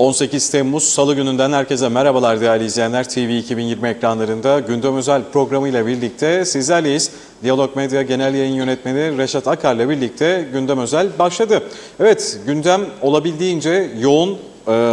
18 Temmuz Salı gününden herkese merhabalar değerli izleyenler. TV 2020 ekranlarında Gündem Özel programıyla birlikte sizlerleyiz. Diyalog Medya Genel Yayın Yönetmeni Reşat Akar'la birlikte Gündem Özel başladı. Evet, gündem olabildiğince yoğun,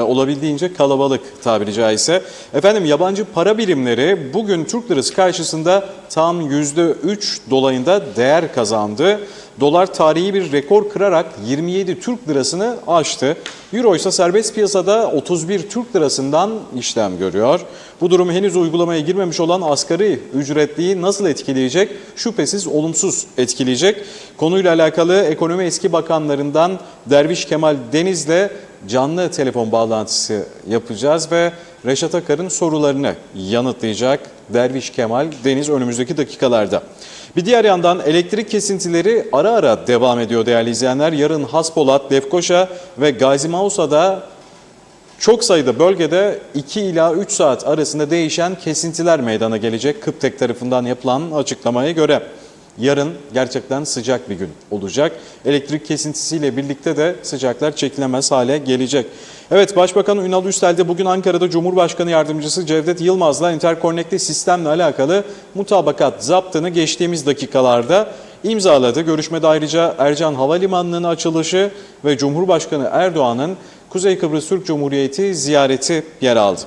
olabildiğince kalabalık tabiri caizse. Efendim, yabancı para birimleri bugün Türk lirası karşısında tam %3 dolayında değer kazandı. Dolar tarihi bir rekor kırarak 27 Türk lirasını aştı. Euro ise serbest piyasada 31 Türk lirasından işlem görüyor. Bu durum henüz uygulamaya girmemiş olan asgari ücretliyi nasıl etkileyecek? Şüphesiz olumsuz etkileyecek. Konuyla alakalı ekonomi eski bakanlarından Derviş Kemal Deniz'le canlı telefon bağlantısı yapacağız ve Reşat Akar'ın sorularını yanıtlayacak Derviş Kemal Deniz önümüzdeki dakikalarda. Bir diğer yandan elektrik kesintileri ara ara devam ediyor değerli izleyenler. Yarın Haspolat, Lefkoşa ve Gazi Mausa'da çok sayıda bölgede 2 ila 3 saat arasında değişen kesintiler meydana gelecek. KıPTEK tarafından yapılan açıklamaya göre. Yarın gerçekten sıcak bir gün olacak. Elektrik kesintisiyle birlikte de sıcaklar çekilemez hale gelecek. Evet, Başbakan Ünal Üstel de bugün Ankara'da Cumhurbaşkanı Yardımcısı Cevdet Yılmaz'la interkonnekte sistemle alakalı mutabakat zaptını geçtiğimiz dakikalarda imzaladı. Görüşmede ayrıca Ercan Havalimanı'nın açılışı ve Cumhurbaşkanı Erdoğan'ın Kuzey Kıbrıs Türk Cumhuriyeti ziyareti yer aldı.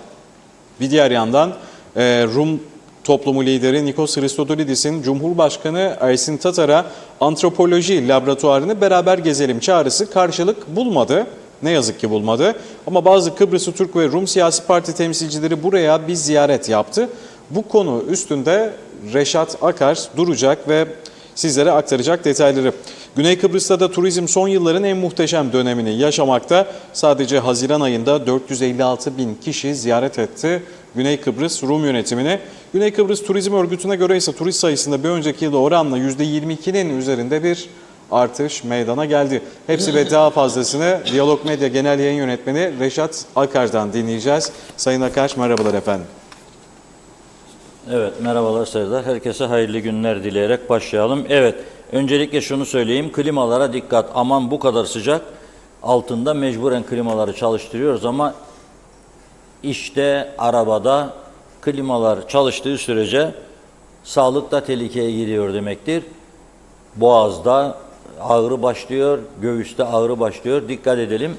Bir diğer yandan Rum toplumu lideri Nikos Christodoulidis'in Cumhurbaşkanı Ersin Tatar'a antropoloji laboratuvarını beraber gezelim çağrısı karşılık bulmadı. Ne yazık ki bulmadı. Ama bazı Kıbrıslı Türk ve Rum siyasi parti temsilcileri buraya bir ziyaret yaptı. Bu konu üstünde Reşat Akar duracak ve sizlere aktaracak detayları. Güney Kıbrıs'ta da turizm son yılların en muhteşem dönemini yaşamakta. Sadece Haziran ayında 456 bin kişi ziyaret etti Güney Kıbrıs Rum yönetimini. Güney Kıbrıs Turizm Örgütü'ne göre ise turist sayısında bir önceki yıla oranla %22'nin üzerinde bir artış meydana geldi. Hepsi ve daha fazlasını Diyalog Medya Genel Yayın Yönetmeni Reşat Akar'dan dinleyeceğiz. Sayın Akar, merhabalar efendim. Evet, merhabalar Serdar. Herkese hayırlı günler dileyerek başlayalım. Evet, öncelikle şunu söyleyeyim. Klimalara dikkat. Aman bu kadar sıcak. Altında mecburen klimaları çalıştırıyoruz ama işte arabada klimalar çalıştığı sürece sağlık da tehlikeye giriyor demektir. Boğazda ağrı başlıyor, göğüste ağrı başlıyor. Dikkat edelim.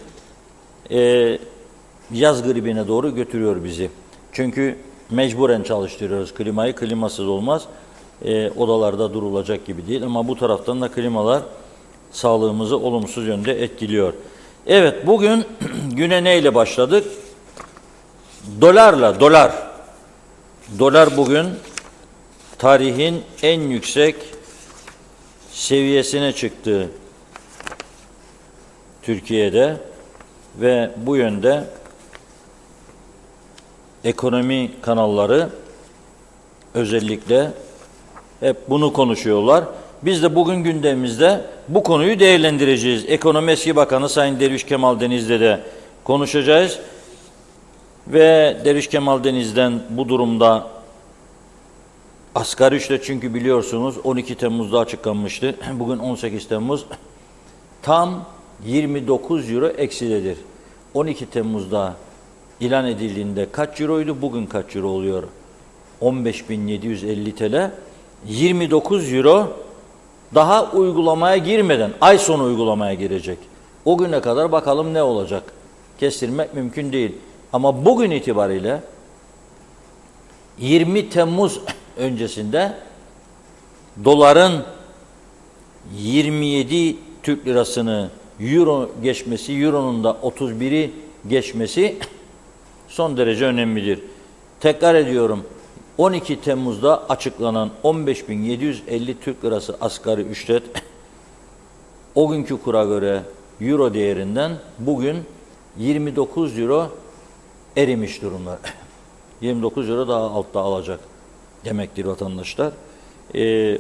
Yaz gribine doğru götürüyor bizi. Çünkü mecburen çalıştırıyoruz klimayı. Klimasız olmaz. Odalarda durulacak gibi değil ama bu taraftan da klimalar sağlığımızı olumsuz yönde etkiliyor. Evet, bugün güne neyle başladık? Dolarla, dolar. Dolar bugün tarihin en yüksek seviyesine çıktı Türkiye'de ve bu yönde ekonomi kanalları özellikle hep bunu konuşuyorlar. Biz de bugün gündemimizde bu konuyu değerlendireceğiz. Ekonomi Eski Bakanı Sayın Derviş Kemal Deniz'le de konuşacağız. Ve Derviş Kemal Deniz'den bu durumda asgari ücret, çünkü biliyorsunuz 12 Temmuz'da açıklanmıştı. Bugün 18 Temmuz. Tam 29 euro eksidedir. 12 Temmuz'da ilan edildiğinde kaç euroydu? Bugün kaç euro oluyor? 15.750 TL. 29 euro daha uygulamaya girmeden, ay sonu uygulamaya girecek. O güne kadar bakalım ne olacak? Kestirmek mümkün değil. Ama bugün itibariyle 20 Temmuz öncesinde doların 27 Türk lirasını euro geçmesi, euronun da 31'i geçmesi son derece önemlidir. Tekrar ediyorum, 12 Temmuz'da açıklanan 15.750 Türk lirası asgari ücret o günkü kura göre euro değerinden bugün 29 euro erimiş durumda. 29 euro daha altta alacak demektir vatandaşlar.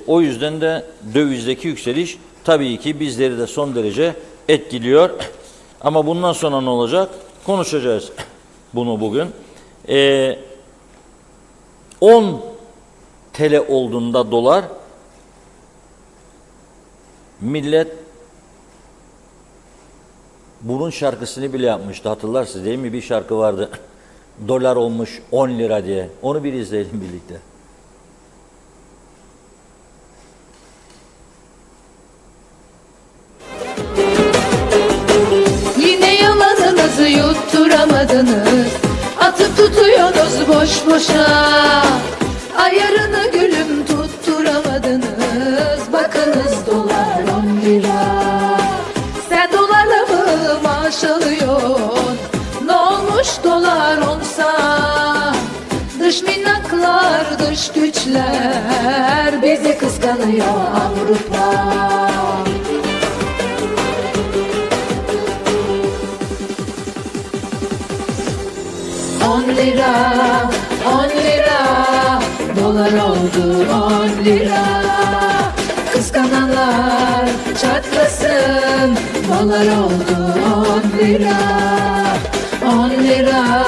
O yüzden de dövizdeki yükseliş tabii ki bizleri de son derece etkiliyor. Ama bundan sonra ne olacak? Konuşacağız bunu bugün. 10 TL olduğunda dolar, millet bunun şarkısını bile yapmıştı. Hatırlarsınız değil mi? Bir şarkı vardı. Dolar olmuş 10 lira diye. Onu bir izleyelim birlikte. Yine yalanınızı yutturamadınız, atıp tutuyorsunuz boş boşa. Ayarını gülüm tutturamadınız, bakınız dolar 10 lira. Sen dolarla mı maaş alıyorsun? Ne olmuş dolar onsa? Dış minnaklar, dış güçler bizi kıskanıyor Avrupa. 10 lira, 10 lira, dolar oldu 10 lira. Kıskananlar çatlasın, dolar oldu 10 lira. 10 lira,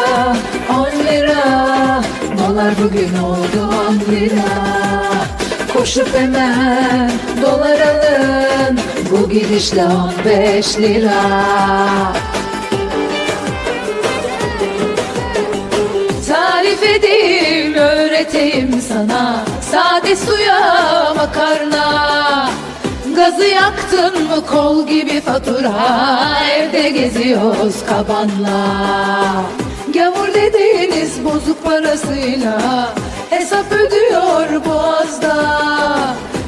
10 lira, dolar bugün oldu 10 lira. Koşup hemen dolar alın, bu gidişle 15 lira. Tarif edeyim, öğreteyim sana, sade suya makarna. Gazı yaktın mı kol gibi fatura, evde geziyoruz kabanla. Gavur dediğiniz bozuk parasıyla hesap ödüyor boğazda.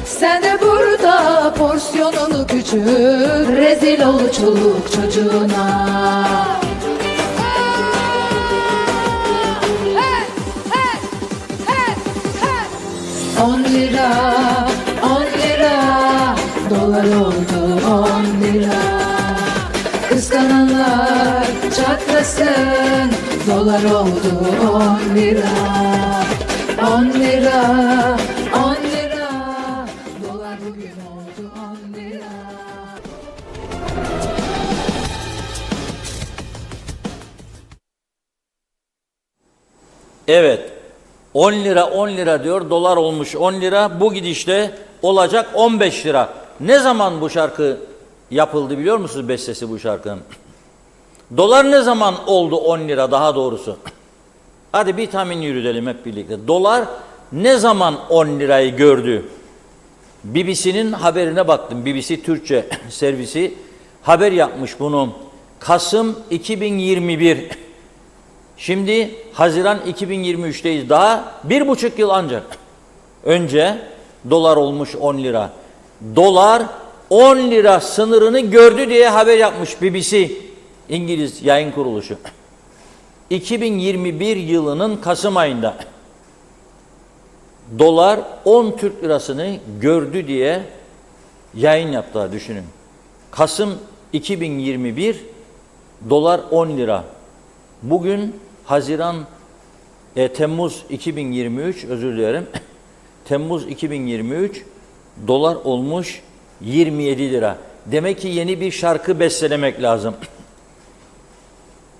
Sen de burada porsiyonunu küçült, rezil ol çoluk çocuğuna. 10 lira, 10 lira, dolar oldu 10 lira. Kıskananlar çatlasın, dolar oldu 10 lira. 10 lira, 10 lira, dolar bugün oldu 10 lira. Evet. 10 lira 10 lira diyor, dolar olmuş 10 lira, bu gidişte olacak 15 lira. Ne zaman bu şarkı yapıldı biliyor musunuz, bestesi bu şarkının? Dolar ne zaman oldu 10 lira daha doğrusu? Hadi bir tahmin yürütelim hep birlikte. Dolar ne zaman 10 lirayı gördü? BBC'nin haberine baktım. BBC Türkçe servisi haber yapmış bunu. Kasım 2021. Şimdi Haziran 2023'teyiz. Daha 1,5 yıl ancak önce dolar olmuş 10 lira. Dolar 10 lira sınırını gördü diye haber yapmış BBC, İngiliz yayın kuruluşu. 2021 yılının Kasım ayında dolar 10 Türk lirasını gördü diye yayın yaptılar, düşünün. Kasım 2021 dolar 10 lira. Bugün Temmuz 2023, özür dilerim. Temmuz 2023, dolar olmuş 27 lira. Demek ki yeni bir şarkı bestelemek lazım.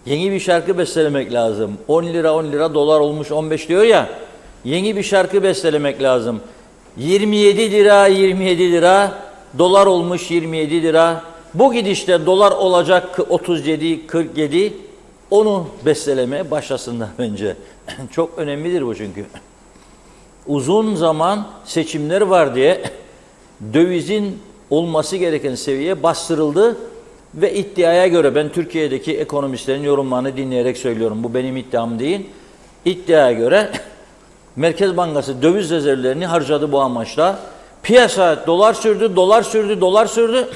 Yeni bir şarkı bestelemek lazım. 10 lira 10 lira, dolar olmuş 15 diyor ya. Yeni bir şarkı bestelemek lazım. 27 lira 27 lira, dolar olmuş 27 lira. Bu gidişte dolar olacak 37 47. Onu bestelemeye başlasınlar bence. Çok önemlidir bu çünkü. Uzun zaman seçimler var diye dövizin olması gereken seviyeye bastırıldı ve iddiaya göre, ben Türkiye'deki ekonomistlerin yorumlarını dinleyerek söylüyorum, bu benim iddiam değil. İddiaya göre Merkez Bankası döviz rezervlerini harcadı bu amaçla. Piyasa dolar sürdü, dolar sürdü, dolar sürdü.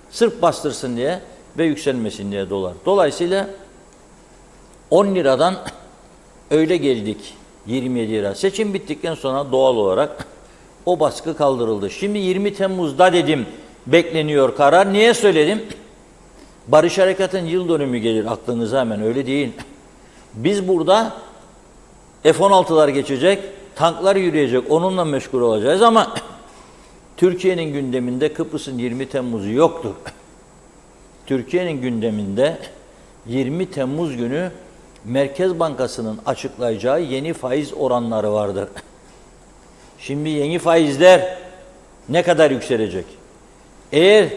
Sırf bastırsın diye ve yükselmesin diye dolar. Dolayısıyla 10 liradan öyle geldik 27 lira. Seçim bittikten sonra doğal olarak o baskı kaldırıldı. Şimdi 20 Temmuz'da dedim bekleniyor karar. Niye söyledim? Barış Harekatı'nın yıl dönümü gelir aklınıza hemen, öyle değil. Biz burada F-16'lar geçecek, tanklar yürüyecek, onunla meşgul olacağız ama Türkiye'nin gündeminde Kıbrıs'ın 20 Temmuz'u yoktur. Türkiye'nin gündeminde 20 Temmuz günü Merkez Bankası'nın açıklayacağı yeni faiz oranları vardır. Şimdi yeni faizler ne kadar yükselecek? Eğer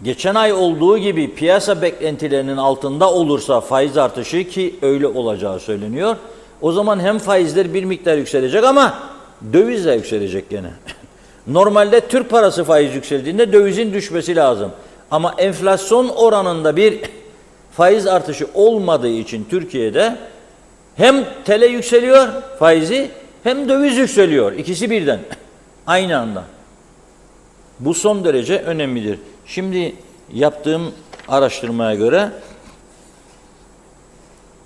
geçen ay olduğu gibi piyasa beklentilerinin altında olursa faiz artışı, ki öyle olacağı söyleniyor, o zaman hem faizler bir miktar yükselecek ama döviz de yükselecek gene. Normalde Türk parası faiz yükseldiğinde dövizin düşmesi lazım. Ama enflasyon oranında bir faiz artışı olmadığı için Türkiye'de hem TL yükseliyor faizi, hem döviz yükseliyor. İkisi birden aynı anda. Bu son derece önemlidir. Şimdi yaptığım araştırmaya göre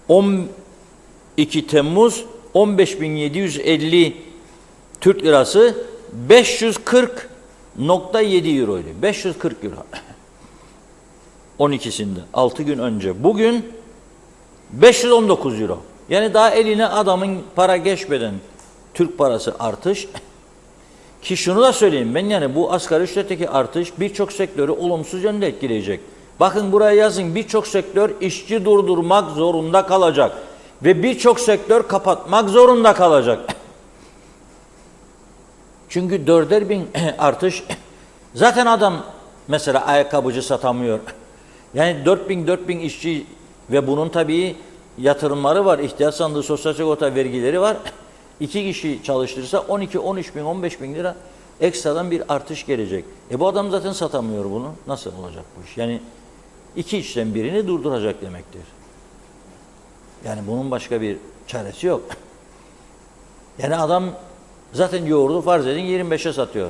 12 Temmuz 15.750 Türk lirası 540,7 euroydu. 540 euro. 12'sinde 6 gün önce. Bugün 519 euro. Yani daha eline adamın para geçmeden Türk parası artış. Ki şunu da söyleyeyim ben, yani bu asgari ücretteki artış birçok sektörü olumsuz yönde etkileyecek. Bakın buraya yazın, birçok sektör işçi durdurmak zorunda kalacak. Ve birçok sektör kapatmak zorunda kalacak. Çünkü 4'er bin artış. Zaten adam mesela ayakkabıcı satamıyor. Yani 4 bin işçi ve bunun tabii yatırımları var. İhtiyaç sandığı, sosyal sigorta vergileri var. 2 kişi çalıştırırsa 12, 13 bin, 15 bin lira ekstradan bir artış gelecek. Bu adam zaten satamıyor bunu. Nasıl olacak bu iş? Yani 2 işten birini durduracak demektir. Yani bunun başka bir çaresi yok. Yani adam zaten yoğurdu farz edin 25'e satıyor.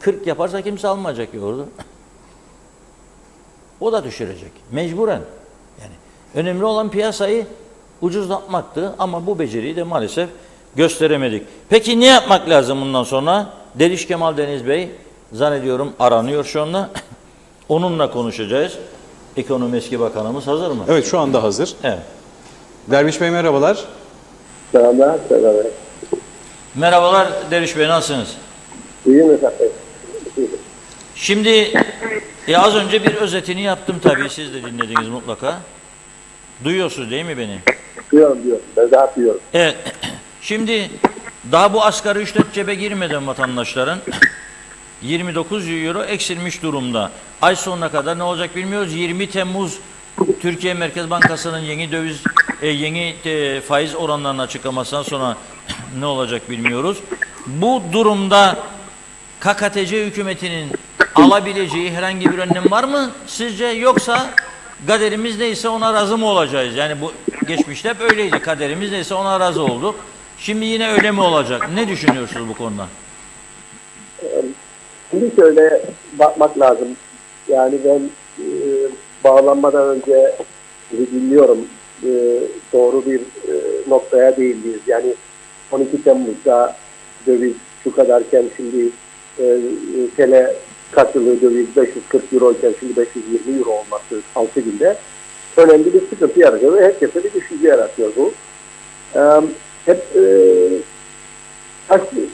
40 yaparsa kimse almayacak yoğurdu. O da düşürecek. Mecburen. Yani önemli olan piyasayı ucuzlatmaktı ama bu beceriyi de maalesef gösteremedik. Peki ne yapmak lazım bundan sonra? Deliş Kemal Deniz Bey zannediyorum aranıyor şu anda. Onunla konuşacağız. Ekonomi Eski Bakanımız hazır mı? Evet, şu anda hazır. Evet. Derviş Bey merhabalar. Selamlar. Merhabalar Deliş Bey, nasılsınız? İyiyim efendim. Şimdi az önce bir özetini yaptım tabii, siz de dinlediniz mutlaka. Duyuyorsunuz değil mi beni? Duyuyorum. Ben daha duyuyorum. Evet. Şimdi daha bu asgari ücret cebe girmeden vatandaşların 29 euro eksilmiş durumda. Ay sonuna kadar ne olacak bilmiyoruz. 20 Temmuz Türkiye Merkez Bankası'nın yeni faiz oranlarını açıklamasından sonra ne olacak bilmiyoruz. Bu durumda KKTC hükümetinin alabileceği herhangi bir önlem var mı sizce, yoksa kaderimiz neyse ona razı mı olacağız? Yani bu geçmişte hep öyleydi. Kaderimiz neyse ona razı olduk. Şimdi yine öyle mi olacak? Ne düşünüyorsunuz bu konuda? Şimdi şöyle bakmak lazım. Yani ben bağlanmadan önce dinliyorum. Doğru bir noktaya değindiyiz. Yani 12 Temmuz'da döviz şu kadarken şimdi TL karşılığı döviz 540 euro iken şimdi 520 euro olması 6 günde önemli bir sıkıntı yaratıyor ve herkese bir düşünce yaratıyor bu. Hep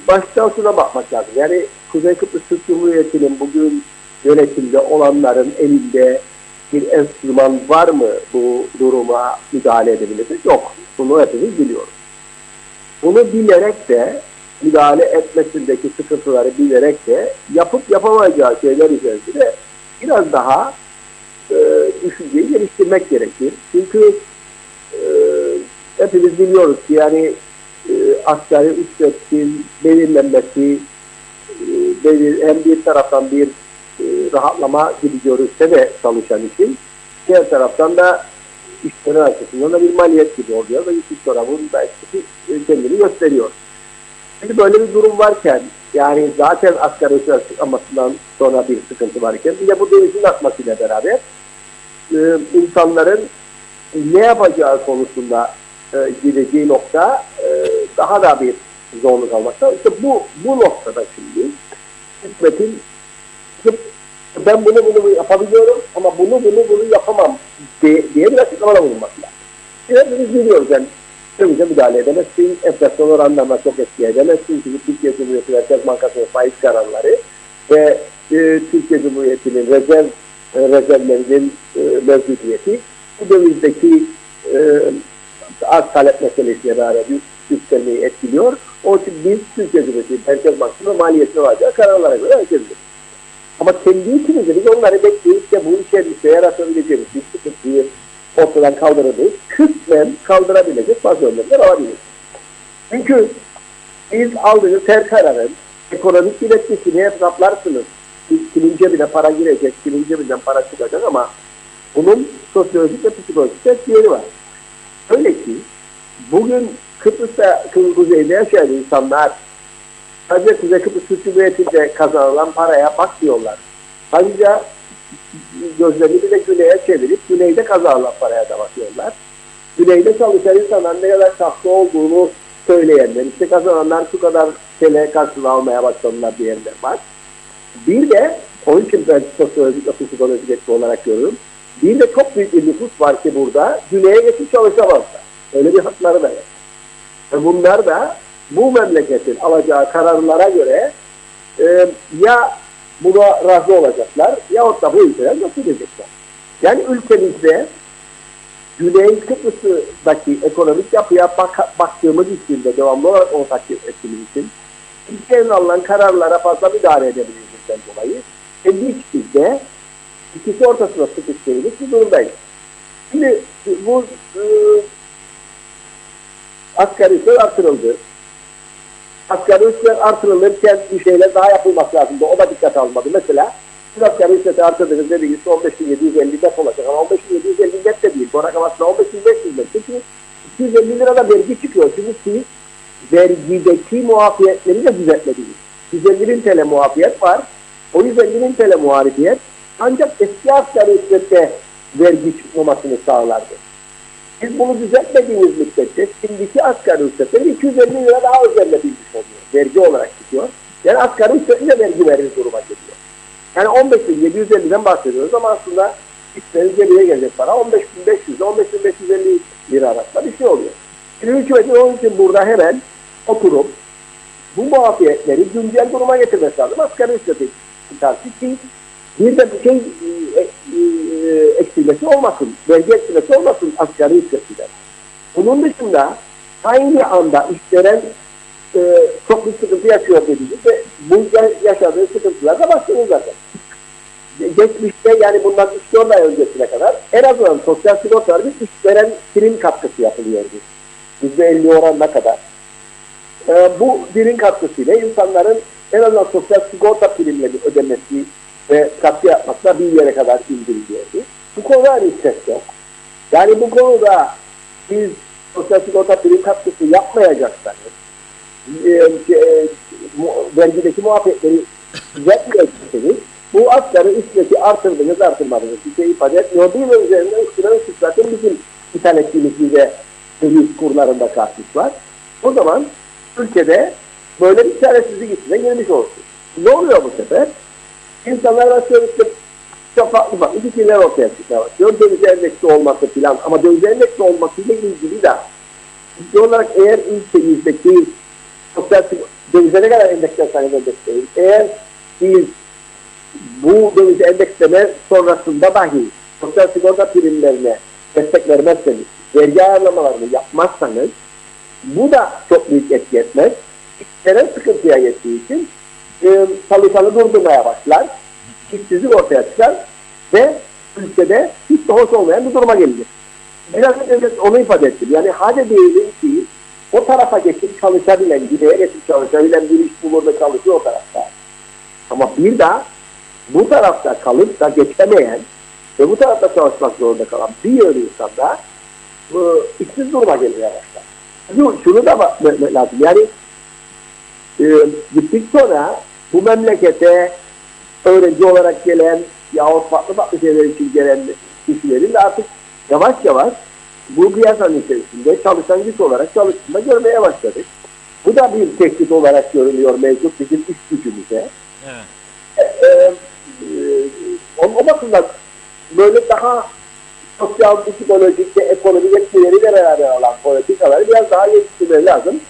baştan şuna bakmak lazım. Yani Kuzey Kıbrıs Türk Cumhuriyeti'nin bugün yönetimde olanların elinde bir enstrüman var mı bu duruma müdahale edebilir? Yok. Bunu hepimiz biliyoruz. Bunu bilerek de müdahale etmesindeki sıkıntıları bilerek de yapıp yapamayacağı şeyler üzerinde biraz daha düşünceyi geliştirmek gerekir. Çünkü hepimiz biliyoruz ki yani asgari ücretin belirlenmesi hem bir taraftan bir rahatlama gibi görülse de çalışan için, diğer taraftan da işveren açısından da bir maliyet gibi oluyor ve iş sorumluluğunun da kendini gösteriyor. Şimdi böyle bir durum varken, yani zaten asgari ücret açıklamasından sonra bir sıkıntı varken, bir de bu dövizin artmasıyla beraber insanların ne yapacağı konusunda gideceği nokta daha da bir zorluk almakta. İşte bu noktada şimdi hükümetin ben bunu yapabiliyorum ama bunu yapamam diye bir açıklamada bulunması lazım. Biz biliyoruz yani dövize müdahale edemezsin, enflasyon oranlarına çok etki edemezsin. Çünkü Türkiye Cumhuriyeti Merkez Bankası'nın faiz kararları ve Türkiye Cumhuriyeti'nin rezervlerinin mevcudiyeti bu dövizdeki arz talep meselesiyle beraber yükselmeyi etkiliyor. O için biz Türkiye Cumhuriyeti Merkez Bankası'nın maliyetli olacağı kararlara göre hareket ediyoruz. Ama kendi içimizde biz onları bekleyip de bu içerisinde yaratabileceğimiz bir sıkıntıyı ortadan kaldıramayız. Kısmen kaldırabilecek bazı önlemler alabiliriz. Çünkü biz aldığımız her kararın ekonomik iletişimini hesaplarsınız. Kimin cebine para girecek, kimin cebinden para çıkacak ama bunun sosyolojik ve psikolojik etkileri var. Öyle ki bugün Kıbrıs'ta, kuzeyde yaşayan insanlar sadece Kuzey Kıbrıs Türk Cumhuriyeti'nde kazanılan paraya bakmıyorlar. Ayrıca gözlerini bir de güneye çevirip güneyde kazanılan paraya da bakıyorlar. Güneyde çalışan insanlar ne kadar şanslı olduğunu söyleyenler, işte kazananlar şu kadar TL karşılığı almaya başladılar diyenler var. Bir de, onun için ben sosyolojik ve psikolojik etki olarak görüyorum. Bir de çok büyük bir nüfus var ki burada güneye geçip çalışamazlar. Öyle bir hakları da yok. Ve bunlar da bu memleketin alacağı kararlara göre ya buna razı olacaklar ya da bu ülkeden götürecekler. Yani ülkemizde Güney Kıbrıs'taki ekonomik yapıya baktığımız için de devamlı olarak onu takip ettiğimiz için ülkenin alınan kararlara fazla müdahale edebildiğimizden dolayı kendi içimizde ikisi ortasına sıkıştırılmış bir durumdayız. Şimdi bu asgari ücret artırıldı. Asgari ücret artırılırken bir şeyler daha yapılması lazımdı. O da dikkat almadı. Mesela siz asgari ücreti artırdınız dediğiniz 15.750 net olacak ama 15.750 net de değil. Bu rakam aslında 15.500 net. Çünkü 250 lira da vergi çıkıyor. Çünkü siz vergideki muafiyetleri de düzeltmediniz. 150.000 TL muafiyet var. O 150.000 TL muafiyet ancak eski asgari ücrette vergi çıkmamasını sağlardı. Biz bunu düzeltmediğimiz müddetçe şimdiki asgari ücretleri 250 lira daha üzerine bilmiş oluyor. Vergi olarak çıkıyor. Yani asgari ücretle vergi verir duruma geliyor. Yani 15.750'den bahsediyoruz ama aslında işlerin cebine gelecek para 15.500 ile 15.550 lira arasında bir şey oluyor. Şimdi hükümetin onun için burada hemen oturup bu muafiyetleri güncel duruma getirmesi lazım. Asgari ücreti karşı ki bir de bir şey eksilmesi olmasın, vergi eksilmesi olmasın asgari ücretinden. Bunun dışında aynı anda işveren çok bir sıkıntı yaşıyor dediğimiz ve bu yaşadığı sıkıntılarla başlıyor zaten. Geçmişte yani bundan 3-4 ay öncesine kadar en azından sosyal sigortalar bir işveren prim katkısı yapılıyordu. %50 oranına kadar. Bu prim katkısıyla insanların en azından sosyal sigorta primleri ödemesi ve katkı yapmakla bir yere kadar indiriliyordu. Bu konuda bir ses yok. Yani bu konuda biz sosyal sigorta prim katkısı yapmayacaksanız vergideki muafiyetleri düzeltmeyecekseniz bu asgari ücreti artırdınız artırmadınız bir şey ifade etmiyor. Bir ve üzerinde üstüne zaten bizim ithal ettiğimiz gibi döviz kurlarında karşılık var. O zaman ülkede böyle bir çaresizlik içine girmiş olsun. Ne oluyor bu sefer? İnsanlar başlıyor işte çok farklı fikirler ortaya çıkmaya başlıyor. Döviz endeksli olması filan ama döviz endeksli olmasıyla ilgili de ciddi olarak eğer ülkemizdeki sosyal dövize ne kadar endekslersanız endeksleyin. Eğer biz bu döviz endeksleme sonrasında dahi sosyal sigorta primlerine destek vermezseniz, vergi ayarlamalarını yapmazsanız bu da çok büyük etki etmez. İşveren sıkıntıya geçtiği için çalışanı durdurmaya başlar. İşsizlik ortaya çıkar ve ülkede hiç de hoş olmayan bir duruma gelecek. Biraz önce onu ifade ettim. Yani hadi diyelim ki o tarafa geçip çalışabilen, gideye geçip çalışabilen bir iş bulur ve çalışıyor o tarafta. Ama bir daha bu tarafta kalıp da geçemeyen ve bu tarafta çalışmak zorunda kalan bir yönü insan da işsiz duruma gelmeye başlar. Şunu da bakmak lazım. Yani gittik sonra bu memlekete öğrenci olarak gelen yahut farklı şeyler için gelen kişilerin de artık yavaş yavaş bu piyasanın içerisinde çalışan güç olarak çalıştığında görmeye başladık. Bu da bir tehdit olarak görülüyor mevcut bizim iş gücümüze. Evet. O bakımdan böyle daha sosyal, psikolojik ve ekonomik etkileriyle beraber alan politikaları biraz daha geliştirmeleri lazım.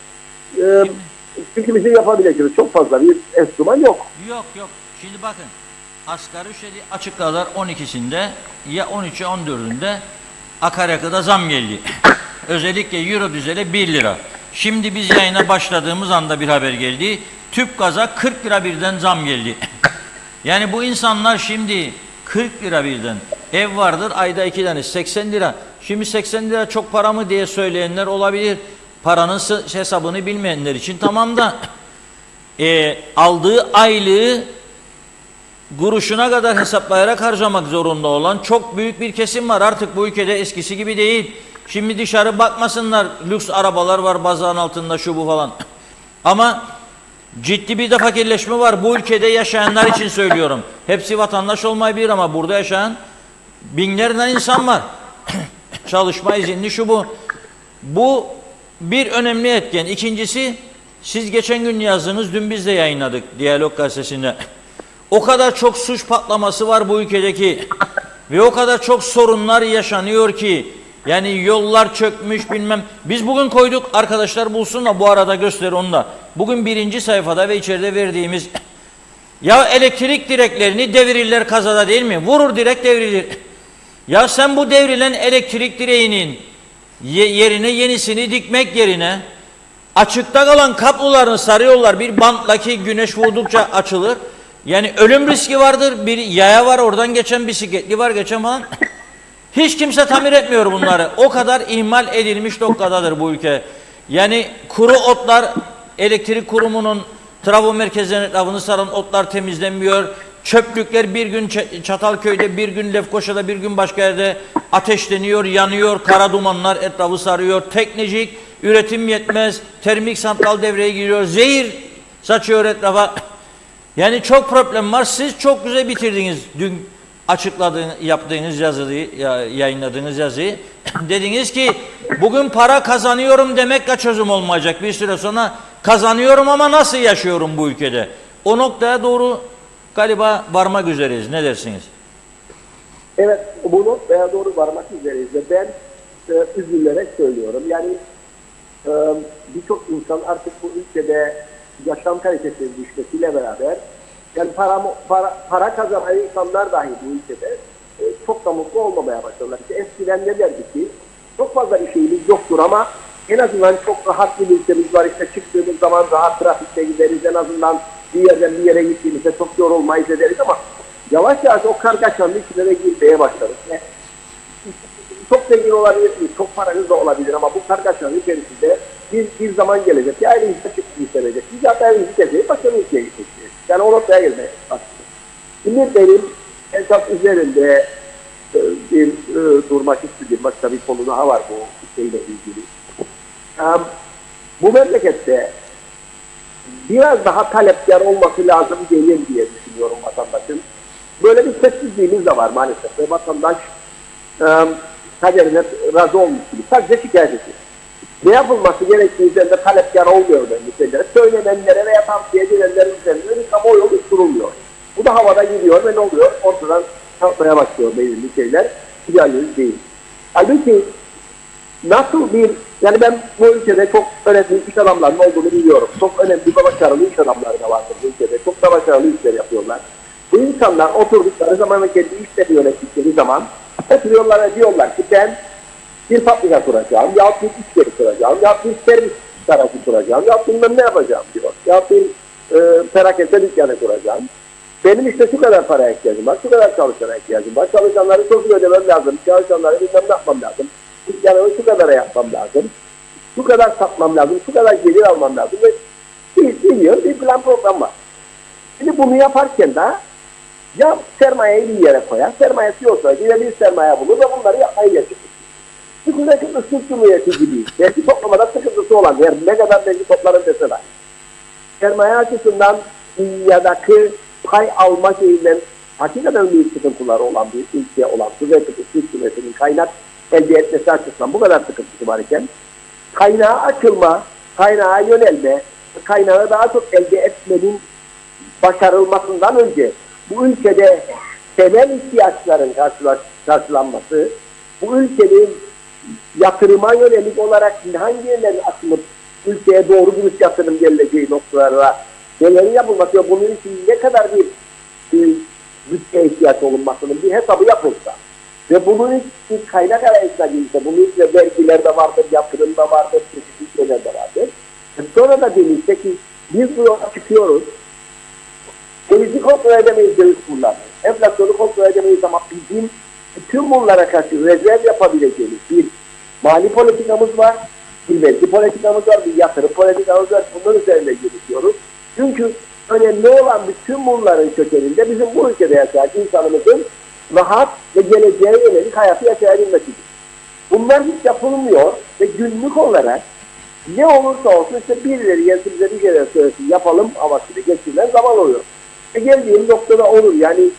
Çünkü bizim yapabileceğimiz çok fazla bir enstrüman yok. Yok. Şimdi bakın. Asgari ücreti açıkladılar 12'sinde ya 13'e 14'ünde akaryakıda zam geldi. Özellikle euro düzele 1 lira. Şimdi biz yayına başladığımız anda bir haber geldi. Tüp gaza 40 lira birden zam geldi. Yani bu insanlar şimdi 40 lira birden ev vardır, ayda 2 tane 80 lira. Şimdi 80 lira çok para mı diye söyleyenler olabilir. Paranın hesabını bilmeyenler için tamam da aldığı aylığı kuruşuna kadar hesaplayarak harcamak zorunda olan çok büyük bir kesim var. Artık bu ülkede eskisi gibi değil. Şimdi dışarı bakmasınlar, lüks arabalar var bazanın altında, şu bu falan. Ama ciddi bir de fakirleşme var. Bu ülkede yaşayanlar için söylüyorum. Hepsi vatandaş olmayabilir ama burada yaşayan binlerden insan var. Çalışma izinli, şu bu. Bu bir önemli etken. İkincisi, siz geçen gün yazdınız, dün biz de yayınladık Diyalog Gazetesi'nde. O kadar çok suç patlaması var bu ülkedeki ve o kadar çok sorunlar yaşanıyor ki, yani yollar çökmüş bilmem. Biz bugün koyduk, arkadaşlar bulsun da bu arada göster onu da. Bugün 1. sayfada ve içeride verdiğimiz, ya elektrik direklerini devirirler kazada değil mi? Vurur direk devrilir. Ya sen bu devrilen elektrik direğinin yerine yenisini dikmek yerine açıkta kalan kablolarını sarıyorlar. Bir bantla ki güneş vurdukça açılır. Yani ölüm riski vardır. Bir yaya var, oradan geçen bisikletli var, geçen falan. Hiç kimse tamir etmiyor bunları. O kadar ihmal edilmiş noktadadır bu ülke. Yani kuru otlar, elektrik kurumunun trafo merkezlerinin etrafını saran otlar temizlenmiyor. Çöplükler bir gün Çatalköy'de, bir gün Lefkoşa'da, bir gün başka yerde ateşleniyor, yanıyor. Kara dumanlar etrafı sarıyor. Teknolojik üretim yetmez. Termik santral devreye giriyor. Zehir saçıyor etrafa. Yani çok problem var. Siz çok güzel bitirdiniz dün yaptığınız yazıyı, yayınladığınız yazıyı. Dediniz ki bugün para kazanıyorum demekle çözüm olmayacak. Bir süre sonra kazanıyorum ama nasıl yaşıyorum bu ülkede? O noktaya doğru galiba varmak üzereyiz. Ne dersiniz? Evet, bu noktaya doğru varmak üzereyiz. Ben üzülerek söylüyorum. Yani birçok insan artık bu ülkede yaşam kalitesinin düşmesiyle beraber, yani para kazanan insanlar dahi bu ülkede çok da mutlu olmamaya başladılar. İşte eskiden ne derdi ki çok fazla bir şeyimiz yoktur ama en azından çok rahat bir ülkemiz var. İşte çıktığımız zaman rahat trafikte gideriz, en azından bir yerden bir yere gittiğimizde çok yorulmayız ederiz ama yavaş yavaş o kargaşanın içine de girmeye başladık. Çok zengin olabilirsiniz, çok paranız da olabilir ama bu kargaşanın içerisinde bir zaman gelecek ki ailenizde çıkmayı sevecek. Biz zaten ailenizi sevecek, başka bir ülkeye gideceğiz. Yani o noktaya gelmeye başladık. Şimdi benim esas üzerinde bir durmak istediğim başka bir konu daha var bu şeyle ilgili. Bu memlekette biraz daha talepkar olması lazım gelir diye düşünüyorum vatandaşın. Böyle bir sessizliğimiz de var maalesef. Ve vatandaş kaderine razı olmuş gibi. Sadece şikayet ediyor. Ne yapılması gerektiği üzerinde talepkar olmuyor belli şeylere. Söylenenlere veya tavsiye edilenlerin üzerinde bir kamuoyu oluşturulmuyor. Bu da havada gidiyor ve ne oluyor? Ortadan kalkmaya başlıyor belirli şeyler. İdealist değil. Halbuki nasıl bir, yani ben bu ülkede çok önemli iş adamlarının olduğunu biliyorum. Çok önemli ve başarılı iş adamları da vardır bu ülkede. Çok da başarılı işler yapıyorlar. Bu insanlar oturdukları zaman ve kendi işleri yönettikleri zaman oturuyorlar ve diyorlar ki ben bir fabrika kuracağım, yahut bir iş yeri kuracağım, yahut bir servis tarafı kuracağım, yahut bilmem ne yapacağım diyor. Yahut bir perakende dükkanı kuracağım. Benim işte şu kadar paraya ihtiyacım var, şu kadar çalışana ihtiyacım var. Çalışanları çok iyi ödemem lazım, çalışanları bilmem ne yapmam lazım. Dükkanı şu kadara yapmam lazım, şu kadar satmam lazım, şu kadar gelir almam lazım. Ve biliyor, bir plan program var. Şimdi bunu yaparken de ya sermayeyi bir yere koyar, sermayesi yoksa yine bir sermaye bulur ve bunları yapmayı getirir. Çünkü Kıbrıs Türk Cumhuriyeti gibi vergi toplamada sıkıntısı olan yer ne kadar vergi toplarım dese de sermaye açısından dünyadaki pay alma şeyinden hakikaten büyük sıkıntıları olan bir ülke olan Kıbrıs Türk Cumhuriyeti'nin kaynak elde etmesi açısından bu kadar sıkıntısı var iken kaynağa açılma, kaynağa yönelme, kaynağı daha çok elde etmenin başarılmasından önce bu ülkede temel ihtiyaçların karşılanması, bu ülkenin yatırıma yönelik olarak hangi yerlerin açılıp ülkeye doğru bir yatırım geleceği noktalara nelerin yapılması ve bunun için ne kadar bir bütçeye ihtiyaç olunmasının bir hesabı yapılsa ve bunun için kaynak arayışına girse, bunun için vergiler de vardır, yatırım da vardır, çeşitli şeyler de vardır. Sonra da denilse ki biz bu yola çıkıyoruz. Dövizi kontrol edemeyiz döviz kurlarını. Enflasyonu kontrol edemeyiz ama bizim bütün bunlara karşı rezerv yapabileceğimiz bir mali politikamız var, bir vergi politikamız var, bir yatırım politikamız var. Bunların üzerinde yürütüyoruz. Çünkü önemli olan bütün bunların kökeninde bizim bu ülkede yaşayan insanımızın rahat ve geleceğe yönelik hayatı yaşayabilmesidir. Bunlar hiç yapılmıyor ve günlük olarak ne olursa olsun işte birileri gelsin bize bir şeyler söylesin yapalım havasını geçirilen zaman oluyor. Ve geldiğim noktada olur. Yani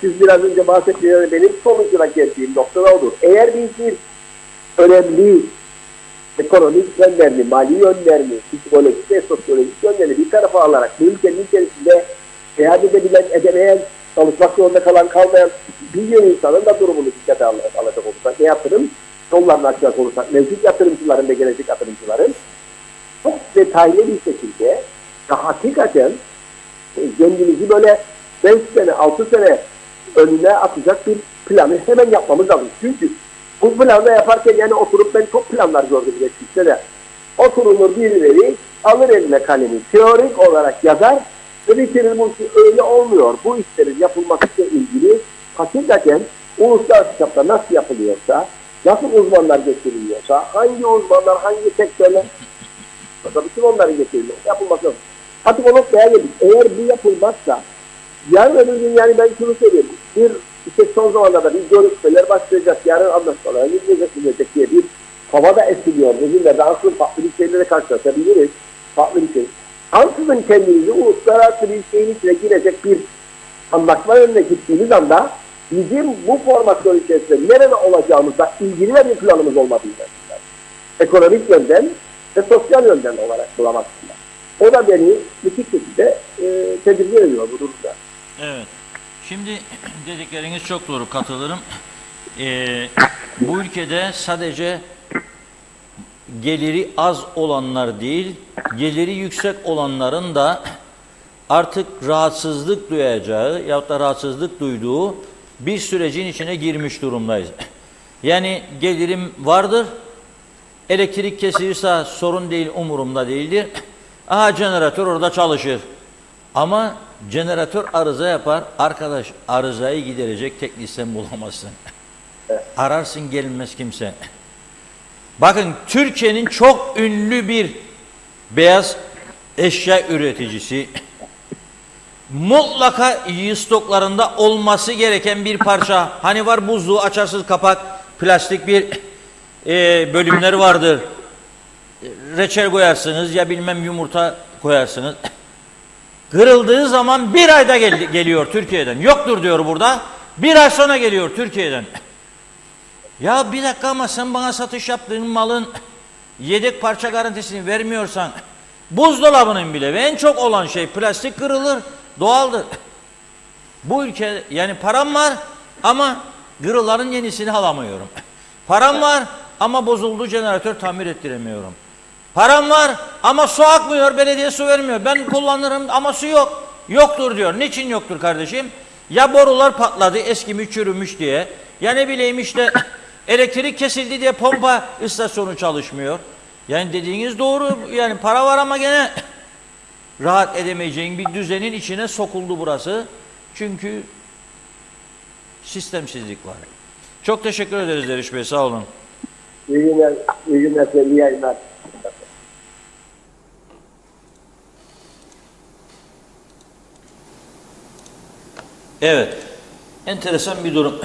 siz biraz önce bahsettiğiniz benim sonucuna geldiğim noktada olur. Eğer biz bir önemli ekonomik yönlerini, mali yönlerini, psikolojik ve sosyolojik yönlerini bir tarafa alarak bu ülkenin içerisinde seyahat edebilen, edemeyen, çalışmak zorunda kalan, kalmayan milyon insanın da durumunu dikkate alacak olursak, ne yatırım yollarını açacak olursak, mevcut yatırımcıların ve gelecek yatırımcıların çok detaylı bir şekilde hakikaten kendimizi böyle 5 sene, 6 sene önüne atacak bir planı hemen yapmamız lazım. Çünkü bu planı yaparken yani oturup ben çok planlar gördüm geçmişte de. Oturulur birileri alır eline kalemi teorik olarak yazar ve bitirir bu işi. Öyle olmuyor. Bu işlerin yapılmasıyla ilgili hakikaten uluslararası çapta nasıl yapılıyorsa, nasıl uzmanlar getiriliyorsa, hangi uzmanlar, hangi sektörler bütün onların getiriliyor. Yapılması lazım. Artık o noktaya geldik. Eğer bu yapılmazsa yarın öbür gün yani ben şunu söyleyeyim. Bir işte son zamanlarda bir görüşmeler başlayacak. Yarın anlaşmalara gidilecek diye bir hava da esiliyor. Bugünlerde aslında farklı bir şeylere karşılaşabiliriz. Farklı bir şey. Ansızın kendinizi uluslararası bir şeyin içine girecek bir anlaşma önüne gittiğiniz anda bizim bu formasyon içerisinde nerede olacağımızla ilgili de bir planımız olmadığını ekonomik yönden ve sosyal yönden olarak bulamazsınlar. O da beni müthiş şekilde tedirgin ediyor bu durumda. Evet. Şimdi dedikleriniz çok doğru, katılırım. Bu ülkede sadece geliri az olanlar değil, geliri yüksek olanların da artık rahatsızlık duyacağı yahut da rahatsızlık duyduğu bir sürecin içine girmiş durumdayız. Yani gelirim vardır, elektrik kesilirse sorun değil, umurumda değildir. Aha jeneratör orada çalışır. Ama jeneratör arıza yapar. Arkadaş arızayı giderecek teknisyen bulamazsın. Ararsın gelmez kimse. Bakın Türkiye'nin çok ünlü bir beyaz eşya üreticisi. Mutlaka stoklarında olması gereken bir parça. Hani var buzluğu açarsız kapak plastik bir bölümler vardır. Reçel koyarsınız ya bilmem yumurta koyarsınız. Kırıldığı zaman bir ayda geliyor Türkiye'den. Yoktur diyor burada. Bir ay sonra geliyor Türkiye'den. Ya bir dakika ama sen bana satış yaptığın malın yedek parça garantisini vermiyorsan buzdolabının bile ve en çok olan şey plastik kırılır, doğaldır. Bu ülke yani param var ama kırıların yenisini alamıyorum. Param var ama bozuldu jeneratör tamir ettiremiyorum. Param var ama su akmıyor, belediye su vermiyor. Ben kullanırım ama su yok. Yoktur diyor. Niçin yoktur kardeşim? Ya borular patladı, eskimiş, çürümüş diye. Ya ne bileyim işte elektrik kesildi diye pompa istasyonu çalışmıyor. Yani dediğiniz doğru. Yani para var ama gene rahat edemeyeceğin bir düzenin içine sokuldu burası. Çünkü sistemsizlik var. Çok teşekkür ederiz Deriş Bey. Sağ olun. İyi günler, iyi günler, iyi yayınlar. Evet, enteresan bir durum.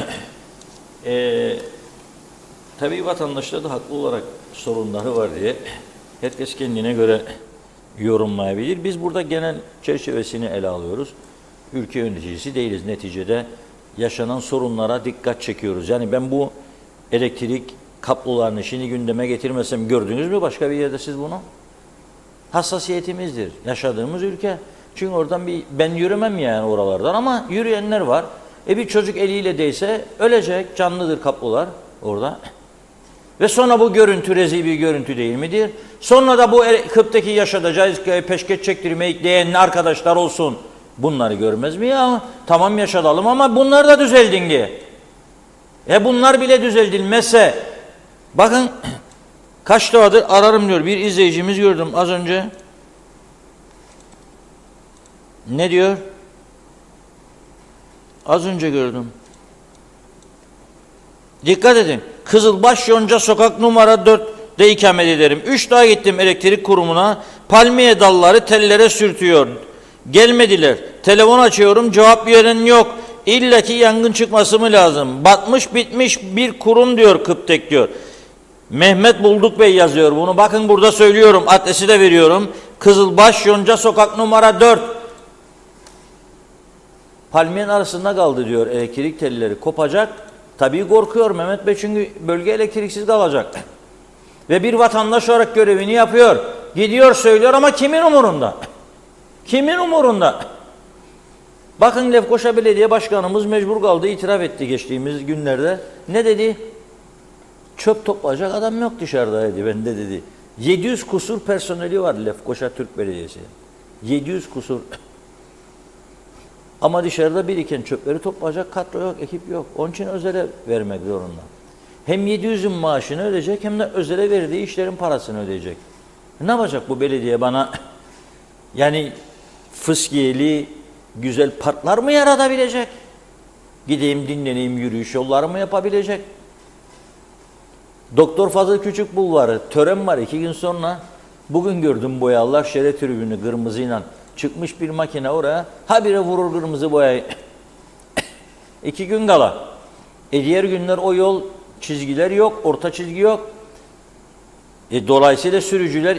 Tabii vatandaşlar da haklı olarak sorunları var diye herkes kendine göre yorumlayabilir. Biz burada genel çerçevesini ele alıyoruz. Ülke yöneticisi değiliz. Neticede yaşanan sorunlara dikkat çekiyoruz. Yani ben bu elektrik kablolarını şimdi gündeme getirmesem gördünüz mü başka bir yerde siz bunu? Hassasiyetimizdir. Yaşadığımız ülke. Çünkü oradan ben yürümem yani oralardan ama yürüyenler var. Bir çocuk eliyle değse ölecek, canlıdır kablolar orada. Ve sonra bu görüntü rezil bir görüntü değil midir? Sonra da bu Kıp'taki yaşatacağız peşkeş çektirmeyi diyen arkadaşlar olsun. Bunları görmez mi ya? Tamam yaşatalım ama bunlar da düzeldin diye. Bunlar bile düzeldilmezse bakın kaç defadır ararım diyor. Bir izleyicimiz gördüm az önce. Ne diyor? Az önce gördüm. Dikkat edin. Kızılbaş Yonca Sokak numara 4'de ikamet ederim. 3 daha gittim elektrik kurumuna. Palmiye dalları tellere sürtüyor. Gelmediler. Telefon açıyorum, cevap veren yok. İlla ki yangın çıkması mı lazım? Batmış bitmiş bir kurum diyor Kıptek diyor. Mehmet Bulduk Bey yazıyor bunu. Bakın burada söylüyorum. Adresi de veriyorum. Kızılbaş Yonca Sokak numara 4. Palmiyenin arasında kaldı diyor, elektrik telleri kopacak. Tabii korkuyor Mehmet Bey çünkü bölge elektriksiz kalacak. Ve bir vatandaş olarak görevini yapıyor. Gidiyor söylüyor ama kimin umurunda? Kimin umurunda? Bakın Lefkoşa Belediye Başkanımız mecbur kaldı, itiraf etti geçtiğimiz günlerde. Ne dedi? Çöp toplayacak adam yok dışarıda dedi, bende dedi. 700 kusur personeli var Lefkoşa Türk Belediyesi. 700 kusur. Ama dışarıda biriken çöpleri toplayacak kadro yok, ekip yok. Onun için özele vermek zorunda. Hem 700'ün maaşını ödeyecek hem de özele verdiği işlerin parasını ödeyecek. Ne yapacak bu belediye bana? Yani fıskiyeli, güzel parklar mı yaratabilecek? Gideyim dinleneyim, yürüyüş yolları mı yapabilecek? Doktor Fazıl Küçük Bulvarı, tören var 2 gün sonra. Bugün gördüm boyalılar şeref tribünü kırmızıyla. Çıkmış bir makine oraya, habire vurur kırmızı boyayı. 2 gün kala. Diğer günler o yol çizgiler yok, orta çizgi yok. Dolayısıyla sürücüler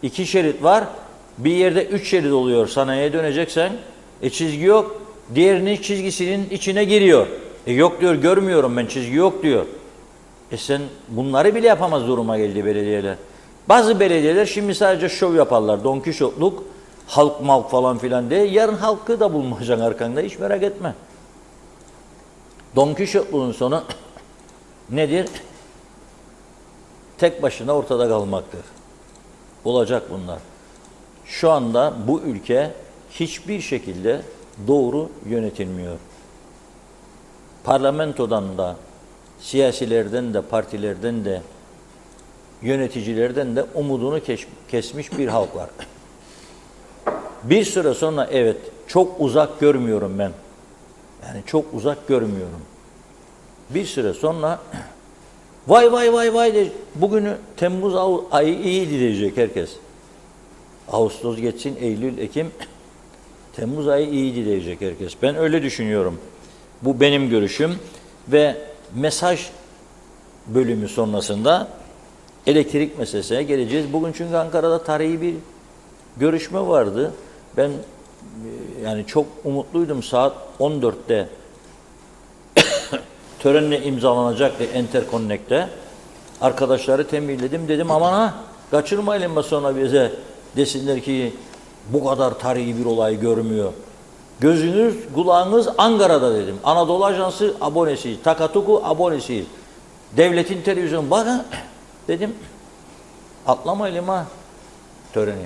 iki şerit var. Bir yerde 3 şerit oluyor sanayiye döneceksen. Çizgi yok. Diğerinin çizgisinin içine giriyor. Yok diyor, görmüyorum ben, çizgi yok diyor. Sen bunları bile yapamaz duruma geldi belediyeler. Bazı belediyeler şimdi sadece şov yaparlar. Don Kişotluk, halk malk falan filan diye. Yarın halkı da bulmayacaksın arkanda, hiç merak etme. Don Kişotluğun sonu nedir? Tek başına ortada kalmaktır. Olacak bunlar. Şu anda bu ülke hiçbir şekilde doğru yönetilmiyor. Parlamentodan da, siyasilerden de, partilerden de, yöneticilerden de umudunu kesmiş bir halk var. Bir süre sonra evet, çok uzak görmüyorum ben. Yani çok uzak görmüyorum. Bir süre sonra vay vay vay vay de bugünü Temmuz ayı iyi diyecek herkes. Ağustos geçsin, Eylül, Ekim, Temmuz ayı iyi diyecek herkes. Ben öyle düşünüyorum. Bu benim görüşüm ve mesaj bölümü sonrasında elektrik meselesine geleceğiz. Bugün çünkü Ankara'da tarihi bir görüşme vardı. Ben yani çok umutluydum. Saat 14'te törenle imzalanacaktı Interconnect'te. Arkadaşları tembihledim. Dedim aman ha kaçırmayalım sonra bize desinler ki bu kadar tarihi bir olay görmüyor. Gözünüz, kulağınız Ankara'da dedim. Anadolu Ajansı abonesiyiz. Takatuku abonesiyiz. Devletin televizyonu bakın dedim. Atlamayalım ha töreni.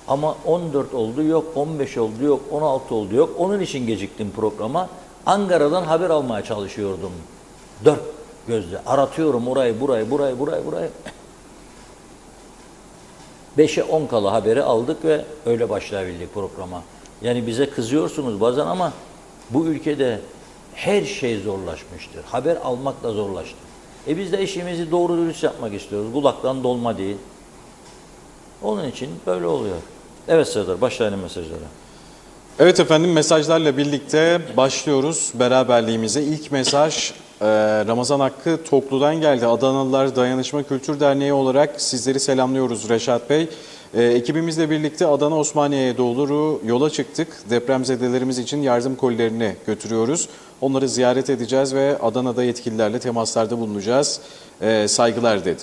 Ama 14 oldu yok, 15 oldu yok, 16 oldu yok. Onun için geciktim programa. Ankara'dan haber almaya çalışıyordum. 4 gözle. Aratıyorum orayı, burayı. 5'e 10 kala haberi aldık ve öyle başlayabildik programa. Yani bize kızıyorsunuz bazen ama bu ülkede her şey zorlaşmıştır. Haber almak da zorlaştı. Biz de işimizi doğru dürüst yapmak istiyoruz. Kulaktan dolma değil. Onun için böyle oluyor. Evet Serdar, başlayalım mesajlara. Evet efendim, mesajlarla birlikte başlıyoruz beraberliğimize. İlk mesaj Ramazan Hakkı Toklu'dan geldi. Adanalılar Dayanışma Kültür Derneği olarak sizleri selamlıyoruz Reşat Bey. Ekibimizle birlikte Adana Osmaniye'ye doğru yola çıktık. Depremzedelerimiz için yardım kolilerini götürüyoruz. Onları ziyaret edeceğiz ve Adana'da yetkililerle temaslarda bulunacağız. Saygılar dedi.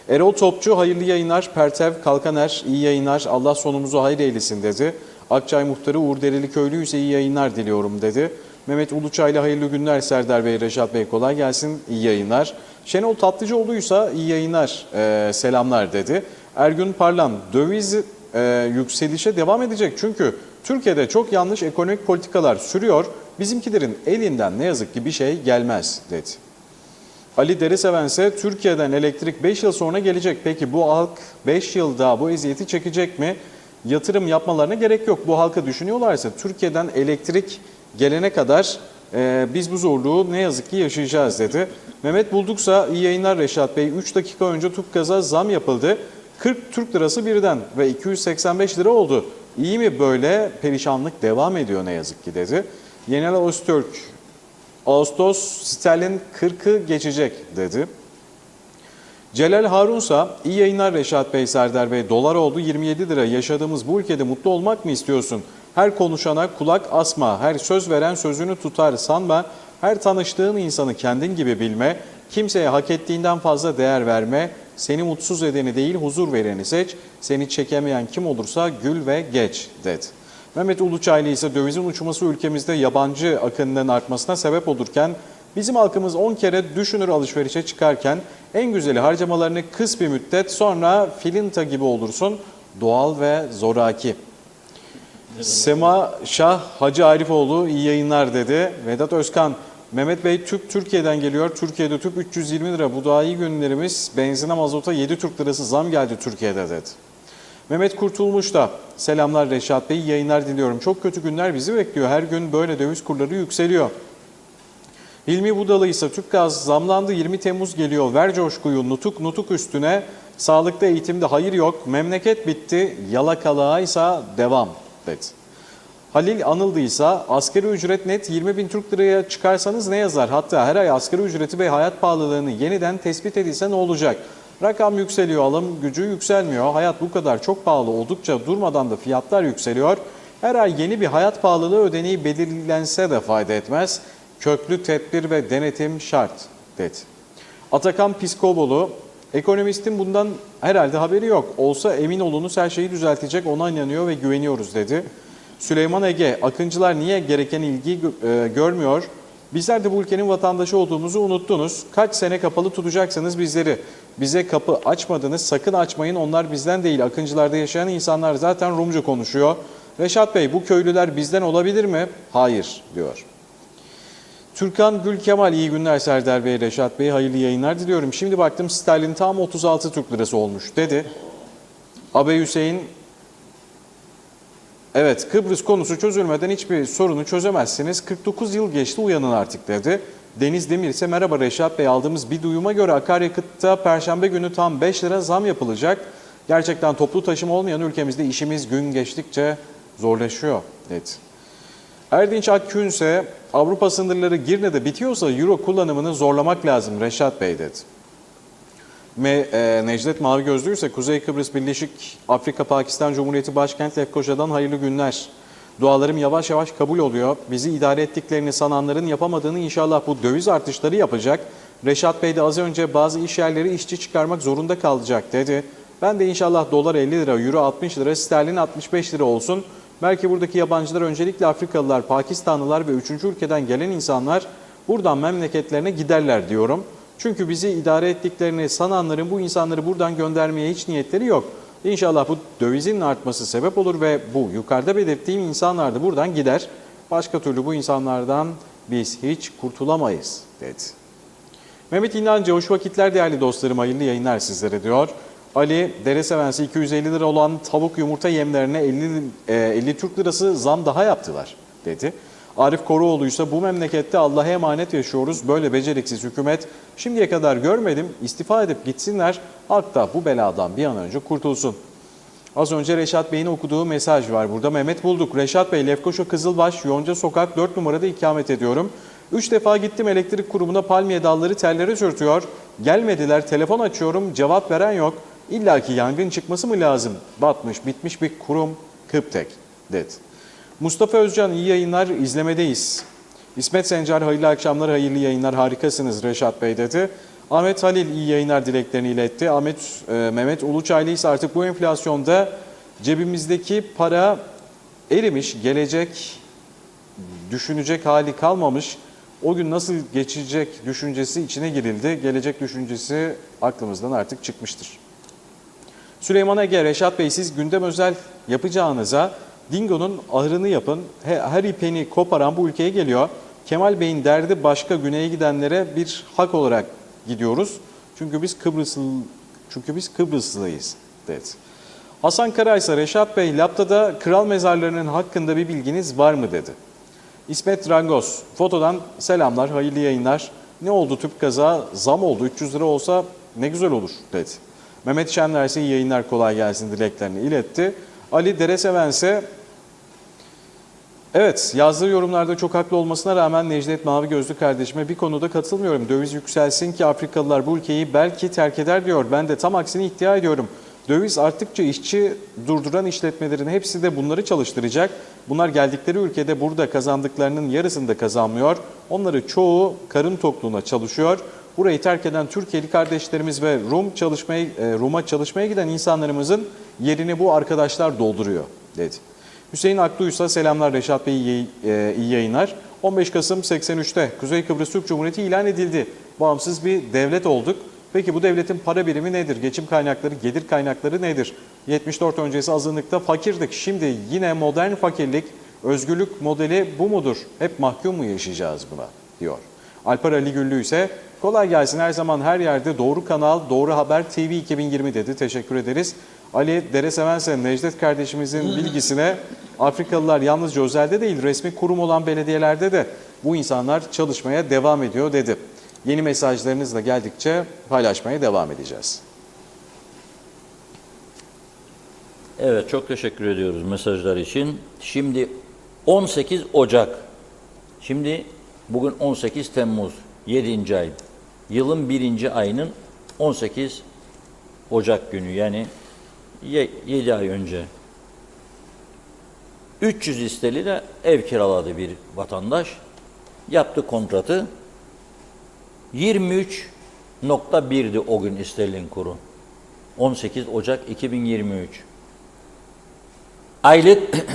Erol Topçu hayırlı yayınlar. Pertev Kalkaner iyi yayınlar. Allah sonumuzu hayır eylesin dedi. Akçay Muhtarı Uğur Dereli Köylüyüz'e iyi yayınlar diliyorum dedi. Mehmet Uluçay'la hayırlı günler Serdar Bey, Reşat Bey kolay gelsin, iyi yayınlar. Şenol Tatlıcıoğlu'ysa iyi yayınlar, selamlar dedi. Ergün Parlan, döviz yükselişe devam edecek çünkü Türkiye'de çok yanlış ekonomik politikalar sürüyor. Bizimkilerin elinden ne yazık ki bir şey gelmez dedi. Ali Deriseven ise Türkiye'den elektrik 5 yıl sonra gelecek. Peki bu halk 5 yılda bu eziyeti çekecek mi? Yatırım yapmalarına gerek yok. Bu halkı düşünüyorlarsa Türkiye'den elektrik gelene kadar biz bu zorluğu ne yazık ki yaşayacağız dedi. Mehmet Bulduksa iyi yayınlar Reşat Bey. 3 dakika önce TÜPGAZ'a zam yapıldı. 40 Türk lirası birden ve 285 lira oldu. İyi mi böyle? Perişanlık devam ediyor ne yazık ki dedi. Yenel Öztürk, Ağustos sterlin 40'ı geçecek dedi. Celal Harunsa, iyi yayınlar Reşat Bey, Serdar Bey. Dolar oldu 27 lira. Yaşadığımız bu ülkede mutlu olmak mı istiyorsun? Her konuşana kulak asma. Her söz veren sözünü tutar sanma. Her tanıştığın insanı kendin gibi bilme. Kimseye hak ettiğinden fazla değer verme. Seni mutsuz edeni değil huzur vereni seç. Seni çekemeyen kim olursa gül ve geç dedi. Mehmet Uluçaylı ise dövizin uçması ülkemizde yabancı akınının artmasına sebep olurken bizim halkımız 10 kere düşünür alışverişe çıkarken en güzeli harcamalarını kıs bir müddet sonra filinta gibi olursun doğal ve zoraki. Sema Şah Hacı Arifoğlu iyi yayınlar dedi. Vedat Özkan, Mehmet Bey tüp Türkiye'den geliyor. Türkiye'de tüp 320 lira. Bu daha iyi günlerimiz. Benzine mazota 7 Türk lirası zam geldi Türkiye'de dedi. Mehmet Kurtulmuş da selamlar Reşat Bey, iyi yayınlar diliyorum. Çok kötü günler bizi bekliyor. Her gün böyle döviz kurları yükseliyor. Hilmi Budalı ise TÜPGAZ zamlandı 20 Temmuz geliyor. Ver coşkuyu nutuk nutuk üstüne. Sağlıkta eğitimde hayır yok. Memleket bitti. Yalakalığa ise devam dedi. Halil Anıldıysa asgari ücret net 20 bin Türk liraya çıkarsanız ne yazar? Hatta her ay asgari ücreti ve hayat pahalılığını yeniden tespit edilse ne olacak? Rakam yükseliyor, alım gücü yükselmiyor. Hayat bu kadar çok pahalı oldukça durmadan da fiyatlar yükseliyor. Her ay yeni bir hayat pahalılığı ödeneği belirlense de fayda etmez. Köklü tedbir ve denetim şart dedi. Atakan Piskobolu, ekonomistin bundan herhalde haberi yok. Olsa emin olunuz her şeyi düzeltecek, ona inanıyor ve güveniyoruz dedi. Süleyman Ege, akıncılar niye gereken ilgi görmüyor? Bizler de bu ülkenin vatandaşı olduğumuzu unuttunuz. Kaç sene kapalı tutacaksınız bizleri? Bize kapı açmadınız, sakın açmayın. Onlar bizden değil, akıncılarda yaşayan insanlar zaten Rumca konuşuyor. Reşat Bey, bu köylüler bizden olabilir mi? Hayır, diyor. Türkan Gül Kemal, iyi günler Serdar Bey, Reşat Bey, hayırlı yayınlar diliyorum. Şimdi baktım sterlin tam 36 Türk lirası olmuş dedi. Abey Hüseyin, evet, Kıbrıs konusu çözülmeden hiçbir sorunu çözemezsiniz. 49 yıl geçti, uyanın artık dedi. Deniz Demir ise merhaba Reşat Bey, aldığımız bir duyuma göre akaryakıtta Perşembe günü tam 5 lira zam yapılacak. Gerçekten toplu taşıma olmayan ülkemizde işimiz gün geçtikçe zorlaşıyor dedi. Erdinç Akgün ise Avrupa sınırları Girne'de bitiyorsa euro kullanımını zorlamak lazım Reşat Bey dedi. Necdet Mavi Gözlü ise Kuzey Kıbrıs Birleşik Afrika Pakistan Cumhuriyeti Başkent Lefkoşa'dan hayırlı günler. Dualarım yavaş yavaş kabul oluyor. Bizi idare ettiklerini sananların yapamadığını inşallah bu döviz artışları yapacak. Reşat Bey de az önce bazı iş yerleri işçi çıkarmak zorunda kalacak dedi. Ben de inşallah dolar 50 lira, euro 60 lira, sterlin 65 lira olsun. Belki buradaki yabancılar, öncelikle Afrikalılar, Pakistanlılar ve 3. ülkeden gelen insanlar buradan memleketlerine giderler diyorum. Çünkü bizi idare ettiklerini sananların bu insanları buradan göndermeye hiç niyetleri yok. İnşallah bu dövizin artması sebep olur ve bu yukarıda belirttiğim insanlar da buradan gider. Başka türlü bu insanlardan biz hiç kurtulamayız dedi. Mehmet İnancı, hoş vakitler değerli dostlarım, hayırlı yayınlar sizlere diyor. Ali, dere sevensi 250 lira olan tavuk yumurta yemlerine 50 Türk lirası zam daha yaptılar dedi. Arif Koruoğlu ise bu memlekette Allah'a emanet yaşıyoruz. Böyle beceriksiz hükümet şimdiye kadar görmedim. İstifa edip gitsinler. Halk da bu beladan bir an önce kurtulsun. Az önce Reşat Bey'in okuduğu mesaj var burada. Mehmet Bulduk. Reşat Bey, Lefkoşa Kızılbaş Yonca Sokak 4 numarada ikamet ediyorum. 3 defa gittim elektrik kurumuna, palmiye dalları tellere sürtüyor. Gelmediler, telefon açıyorum, cevap veren yok. İlla ki yangın çıkması mı lazım? Batmış bitmiş bir kurum, Kıptek dedi. Mustafa Özcan, iyi yayınlar, izlemedeyiz. İsmet Sencar, hayırlı akşamlar, hayırlı yayınlar, harikasınız Reşat Bey dedi. Ahmet Halil iyi yayınlar dileklerini iletti. Mehmet Uluçaylı ise artık bu enflasyonda cebimizdeki para erimiş, gelecek düşünecek hali kalmamış. O gün nasıl geçecek düşüncesi içine girildi. Gelecek düşüncesi aklımızdan artık çıkmıştır. Süleyman Ege, Reşat Bey, siz gündem özel yapacağınıza Dingo'nun ahırını yapın. Her ipeni koparan bu ülkeye geliyor. Kemal Bey'in derdi başka, güneye gidenlere bir hak olarak gidiyoruz. Çünkü biz Kıbrıslıyız dedi. Hasan Kara ise Reşat Bey, Lapta'da kral mezarlarının hakkında bir bilginiz var mı dedi. İsmet Rangoz, fotodan selamlar, hayırlı yayınlar. Ne oldu tüp kaza? Zam oldu, 300 lira olsa ne güzel olur dedi. Mehmet Şenler ise iyi yayınlar, kolay gelsin dileklerini iletti. Ali Dereseven ise evet, yazdığı yorumlarda çok haklı olmasına rağmen Necdet Mavi Gözlü kardeşime bir konuda katılmıyorum. Döviz yükselsin ki Afrikalılar bu ülkeyi belki terk eder diyor. Ben de tam aksini iddia ediyorum. Döviz arttıkça işçi durduran işletmelerin hepsi de bunları çalıştıracak. Bunlar geldikleri ülkede burada kazandıklarının yarısını da kazanmıyor. Onları çoğu karın tokluğuna çalışıyor. Burayı terk eden Türkiye'li kardeşlerimiz ve Rum'a çalışmaya giden insanlarımızın yerini bu arkadaşlar dolduruyor dedi. Hüseyin Akluysa selamlar Reşat Bey, iyi yayınlar. 15 Kasım 83'te Kuzey Kıbrıs Türk Cumhuriyeti ilan edildi. Bağımsız bir devlet olduk. Peki bu devletin para birimi nedir? Geçim kaynakları, gelir kaynakları nedir? 74 öncesi azınlıkta fakirdik. Şimdi yine modern fakirlik, özgürlük modeli bu mudur? Hep mahkum mu yaşayacağız buna diyor. Alper Ali Güllü ise kolay gelsin, her zaman her yerde doğru kanal, doğru haber TV 2020 dedi. Teşekkür ederiz. Ali Deresevense Necdet kardeşimizin bilgisine Afrikalılar yalnızca özelde değil resmi kurum olan belediyelerde de bu insanlar çalışmaya devam ediyor dedi. Yeni mesajlarınız da geldikçe paylaşmaya devam edeceğiz. Evet, çok teşekkür ediyoruz mesajlar için. Şimdi 18 Ocak. Şimdi bugün 18 Temmuz, 7. ay. Yılın 1. ayının 18 Ocak günü, yani 7 ay önce. 300 isteliyle ev kiraladı bir vatandaş. Yaptı kontratı. 23.1'di o gün sterlin kuru. 18 Ocak 2023. Aylık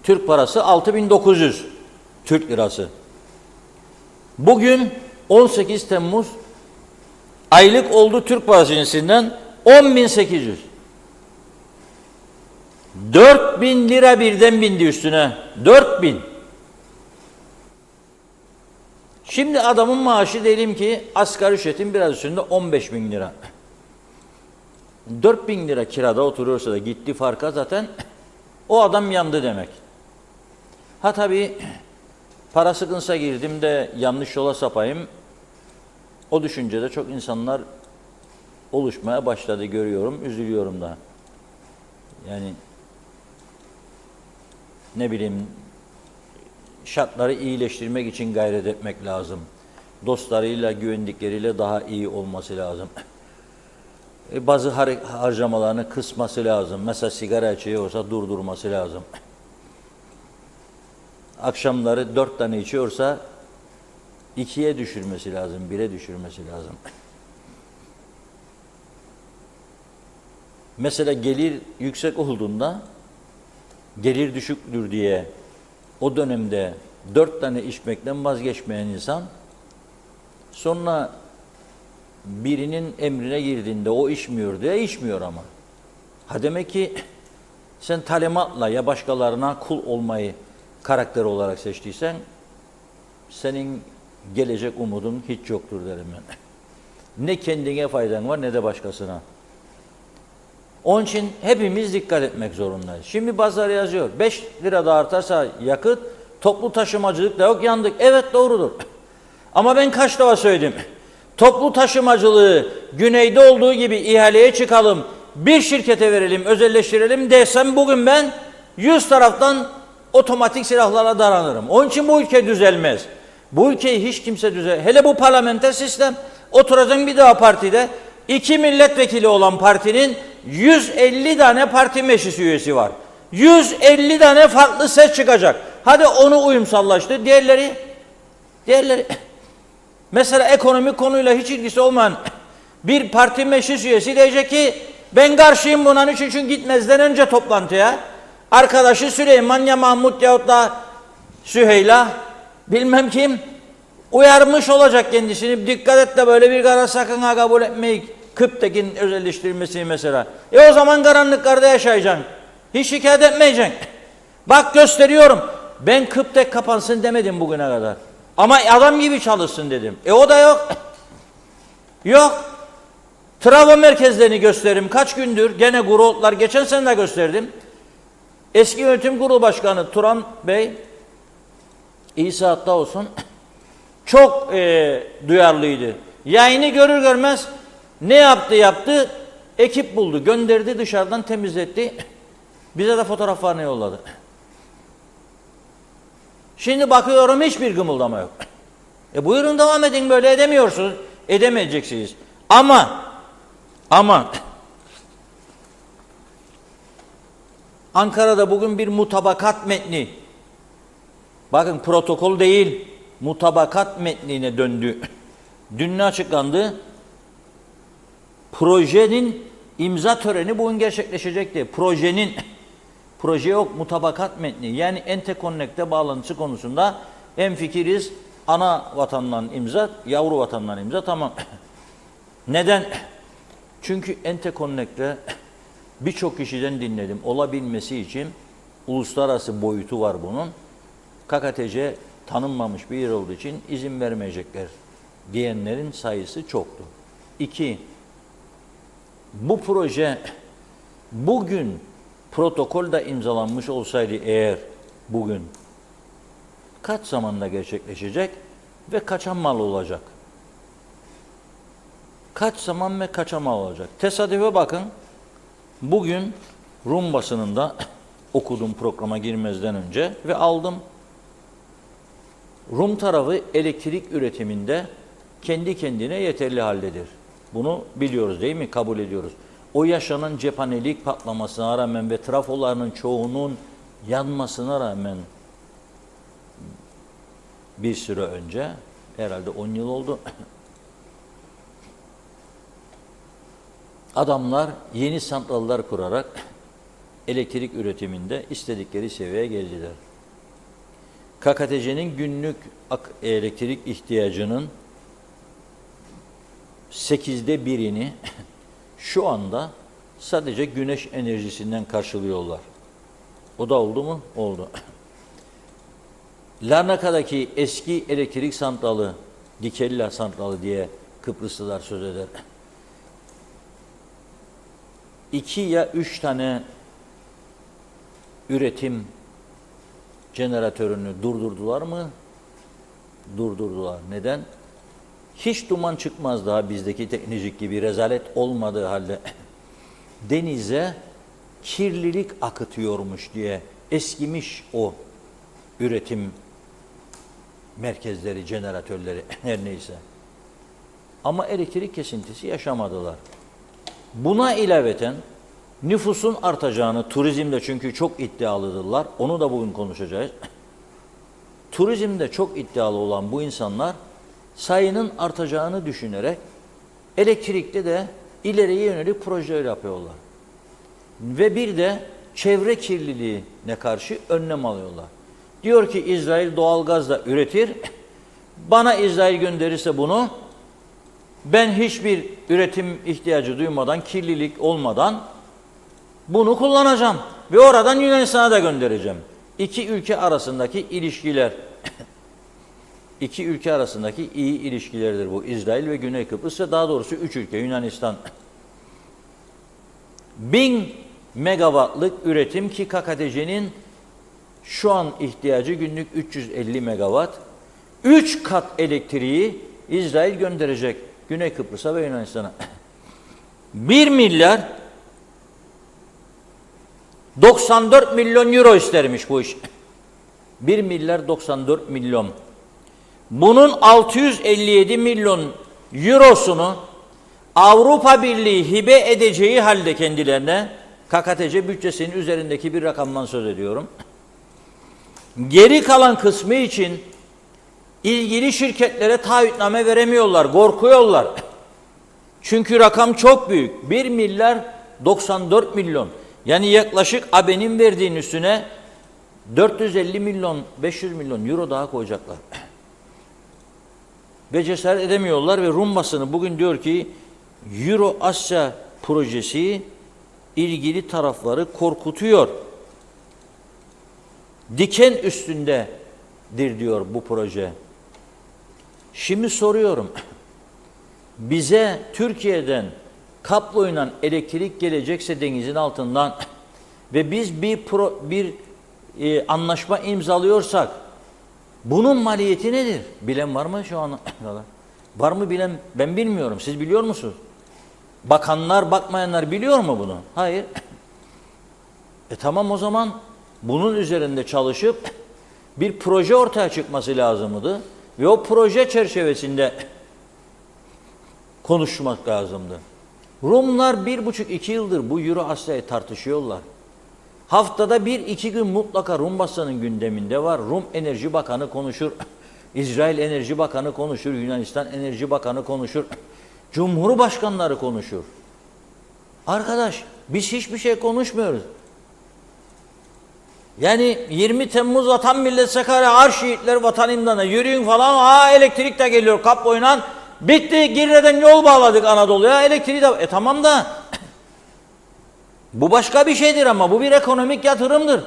Türk parası 6.900 Türk lirası. Bugün 18 Temmuz aylık oldu Türk parası cinsinden 10.800. 4.000 lira birden bindi üstüne. 4.000. Şimdi adamın maaşı diyelim ki asgari ücretin biraz üstünde 15.000 lira. 4.000 lira kirada oturuyorsa da gitti farka zaten o adam yandı demek. Ha tabii para sıkıntısa girdim de yanlış yola sapayım. O düşüncede çok insanlar oluşmaya başladı, görüyorum, üzülüyorum da. Yani ne bileyim, şartları iyileştirmek için gayret etmek lazım. Dostlarıyla, güvendikleriyle daha iyi olması lazım. Bazı harcamalarını kısması lazım. Mesela sigara içiyorsa durdurması lazım. Akşamları 4 tane içiyorsa 2'ye düşürmesi lazım, 1'e düşürmesi lazım. Mesela gelir yüksek olduğunda, gelir düşüktür diye o dönemde 4 tane içmekten vazgeçmeyen insan, sonra birinin emrine girdiğinde o içmiyor diye içmiyor ama. Ha demek ki sen talimatla ya başkalarına kul olmayı karakter olarak seçtiysen senin gelecek umudun hiç yoktur derim ben. Ne kendine faydan var ne de başkasına. Onun için hepimiz dikkat etmek zorundayız. Şimdi bazıları yazıyor, 5 lira da artarsa yakıt, toplu taşımacılık da yok, yandık. Evet, doğrudur. Ama ben kaç defa söyledim. Toplu taşımacılığı güneyde olduğu gibi ihaleye çıkalım, bir şirkete verelim, özelleştirelim desem bugün ben 100 taraftan otomatik silahlara daranırım. Onun için bu ülke düzelmez. Bu ülkeyi hiç kimse hele bu parlamenter sistem, oturacaksın bir daha partide, 2 milletvekili olan partinin 150 tane parti meclis üyesi var. 150 tane farklı ses çıkacak. Hadi onu uyumsallaştır. Diğerleri mesela ekonomik konuyla hiç ilgisi olmayan bir parti meclis üyesi diyecek ki ben karşıyım buna, için gitmezden önce toplantıya arkadaşı Süleyman ya Mahmut yahut da Süheyla bilmem kim uyarmış olacak kendisini. Dikkat et de böyle bir karar sakın ha kabul etmeyin. Kıptekin özelleştirilmesi mesela. O zaman karanlıklarda yaşayacaksın. Hiç şikayet etmeyeceksin. Bak gösteriyorum. Ben Kıptek kapansın demedim bugüne kadar. Ama adam gibi çalışsın dedim. O da yok. Yok. Travo merkezlerini gösteririm. Kaç gündür gene gruplar, geçen sene de gösterdim. Eski yönetim kurulu başkanı Turan Bey İsa hatta olsun çok duyarlıydı. Yayını görür görmez ne yaptı? Ekip buldu, gönderdi, dışarıdan temizletti. Bize de fotoğraflarını yolladı. Şimdi bakıyorum hiçbir gımıldama yok. Buyurun devam edin, böyle edemiyorsunuz. Edemeyeceksiniz. Ama Ankara'da bugün bir mutabakat metni, bakın protokol değil, mutabakat metnine döndü. Dün ne açıklandı? Projenin imza töreni bugün gerçekleşecekti. Proje yok, mutabakat metni. Yani Entekonnek'te bağlantısı konusunda hemfikiriz. Ana vatandan imza, yavru vatandan imza, tamam. Neden? Çünkü Entekonnek'te birçok kişiden dinledim. Olabilmesi için uluslararası boyutu var bunun. KKTC tanınmamış bir yer olduğu için izin vermeyecekler diyenlerin sayısı çoktu. 2. Bu proje bugün protokolda imzalanmış olsaydı eğer bugün kaç zamanda gerçekleşecek ve kaça mal olacak? Kaç zaman ve kaça mal olacak? Tesadüfe bakın. Bugün Rum basınında okudum programa girmezden önce ve aldım. Rum tarafı elektrik üretiminde kendi kendine yeterli haldedir. Bunu biliyoruz değil mi? Kabul ediyoruz. O yaşanan cephanelik patlamasına rağmen ve trafolarının çoğunun yanmasına rağmen bir süre önce, herhalde 10 yıl oldu, adamlar yeni santraller kurarak elektrik üretiminde istedikleri seviyeye geldiler. KKTC'nin günlük elektrik ihtiyacının 1/8'ini şu anda sadece güneş enerjisinden karşılıyorlar. O da oldu mu? Oldu. Larnaka'daki eski elektrik santralı, Dikella santralı diye Kıbrıslılar söz eder. 2 ya 3 tane üretim jeneratörünü durdurdular mı? Durdurdular. Neden? Hiç duman çıkmaz daha bizdeki teknolojik gibi rezalet olmadığı halde denize kirlilik akıtıyormuş diye eskimiş o üretim merkezleri, jeneratörleri her neyse. Ama elektrik kesintisi yaşamadılar. Buna ilaveten nüfusun artacağını, turizmde çünkü çok iddialıdırlar, onu da bugün konuşacağız. Turizmde çok iddialı olan bu insanlar sayının artacağını düşünerek elektrikte de ileriye yönelik projeler yapıyorlar. Ve bir de çevre kirliliğine karşı önlem alıyorlar. Diyor ki İsrail doğalgazla üretir, bana İsrail gönderirse bunu, ben hiçbir üretim ihtiyacı duymadan, kirlilik olmadan bunu kullanacağım. Ve oradan Yunanistan'a da göndereceğim. İki ülke arasındaki ilişkiler, iki ülke arasındaki iyi ilişkilerdir bu. İsrail ve Güney Kıbrıs ve daha doğrusu 3 ülke, Yunanistan. 1000 megawattlık üretim ki KKTC'nin şu an ihtiyacı günlük 350 megawatt. 3 kat elektriği İsrail gönderecek Güney Kıbrıs'a ve Yunanistan'a. 1 milyar 94 milyon euro istermiş bu iş. 1 milyar 94 milyon. Bunun 657 milyon eurosunu Avrupa Birliği hibe edeceği halde kendilerine, KKTC bütçesinin üzerindeki bir rakamdan söz ediyorum. Geri kalan kısmı için ilgili şirketlere taahhütname veremiyorlar, korkuyorlar. Çünkü rakam çok büyük. 1 milyar 94 milyon. Yani yaklaşık AB'nin verdiğinin üstüne 450 milyon, 500 milyon euro daha koyacaklar. Ve cesaret edemiyorlar ve Rum basını bugün diyor ki Euro Asya projesi ilgili tarafları korkutuyor. Diken üstündedir diyor bu proje. Şimdi soruyorum. Bize Türkiye'den kabloyla elektrik gelecekse denizin altından ve biz bir anlaşma imzalıyorsak Bunun maliyeti nedir? Bilen var mı şu an? Var mı bilen? Ben bilmiyorum. Siz biliyor musunuz? Bakanlar, bakmayanlar biliyor mu bunu? Hayır. Tamam, o zaman bunun üzerinde çalışıp bir proje ortaya çıkması lazımdı. Ve o proje çerçevesinde konuşmak lazımdı. Rumlar 1,5-2 yıldır bu Euro Asya'yı tartışıyorlar. Haftada 1-2 gün mutlaka Rum basının gündeminde var. Rum Enerji Bakanı konuşur. İsrail Enerji Bakanı konuşur. Yunanistan Enerji Bakanı konuşur. Cumhurbaşkanları konuşur. Arkadaş, biz hiçbir şey konuşmuyoruz. Yani 20 Temmuz Vatan Millet Sakarya Arşiitler Vatan İmdan'a yürüyün falan. Elektrik de geliyor kap oynan. Bitti, Girne'den yol bağladık Anadolu'ya. Elektriği de... tamam da bu başka bir şeydir ama bu bir ekonomik yatırımdır.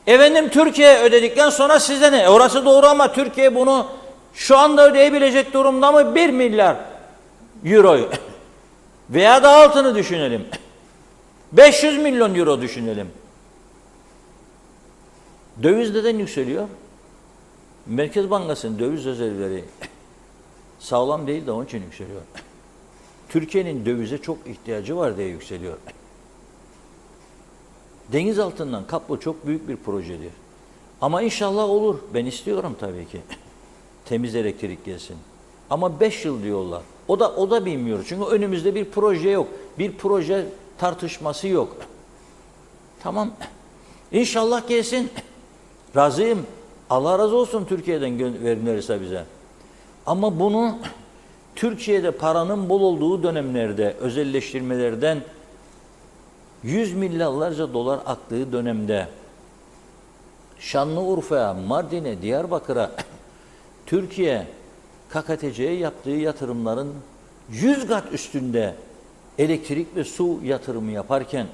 Efendim Türkiye ödedikten sonra size ne? Orası doğru ama Türkiye bunu şu anda ödeyebilecek durumda mı? 1 milyar euroyu veya da altını düşünelim. 500 milyon euro düşünelim. Döviz neden yükseliyor? Merkez Bankası'nın döviz rezervleri sağlam değil de onun için yükseliyor. Türkiye'nin dövize çok ihtiyacı var diye yükseliyor. Deniz altından kaplı çok büyük bir projedir. Ama inşallah olur. Ben istiyorum tabii ki. Temiz elektrik gelsin. Ama 5 yıl diyorlar. O da bilmiyoruz. Çünkü önümüzde bir proje yok. Bir proje tartışması yok. Tamam. İnşallah gelsin. Razıyım. Allah razı olsun Türkiye'den verilirse bize. Ama bunu Türkiye'de paranın bol olduğu dönemlerde, özelleştirmelerden 100 milyarlarca dolar aktığı dönemde Şanlıurfa'ya, Mardin'e, Diyarbakır'a Türkiye KKTC'ye yaptığı yatırımların 100 kat üstünde elektrik ve su yatırımı yaparken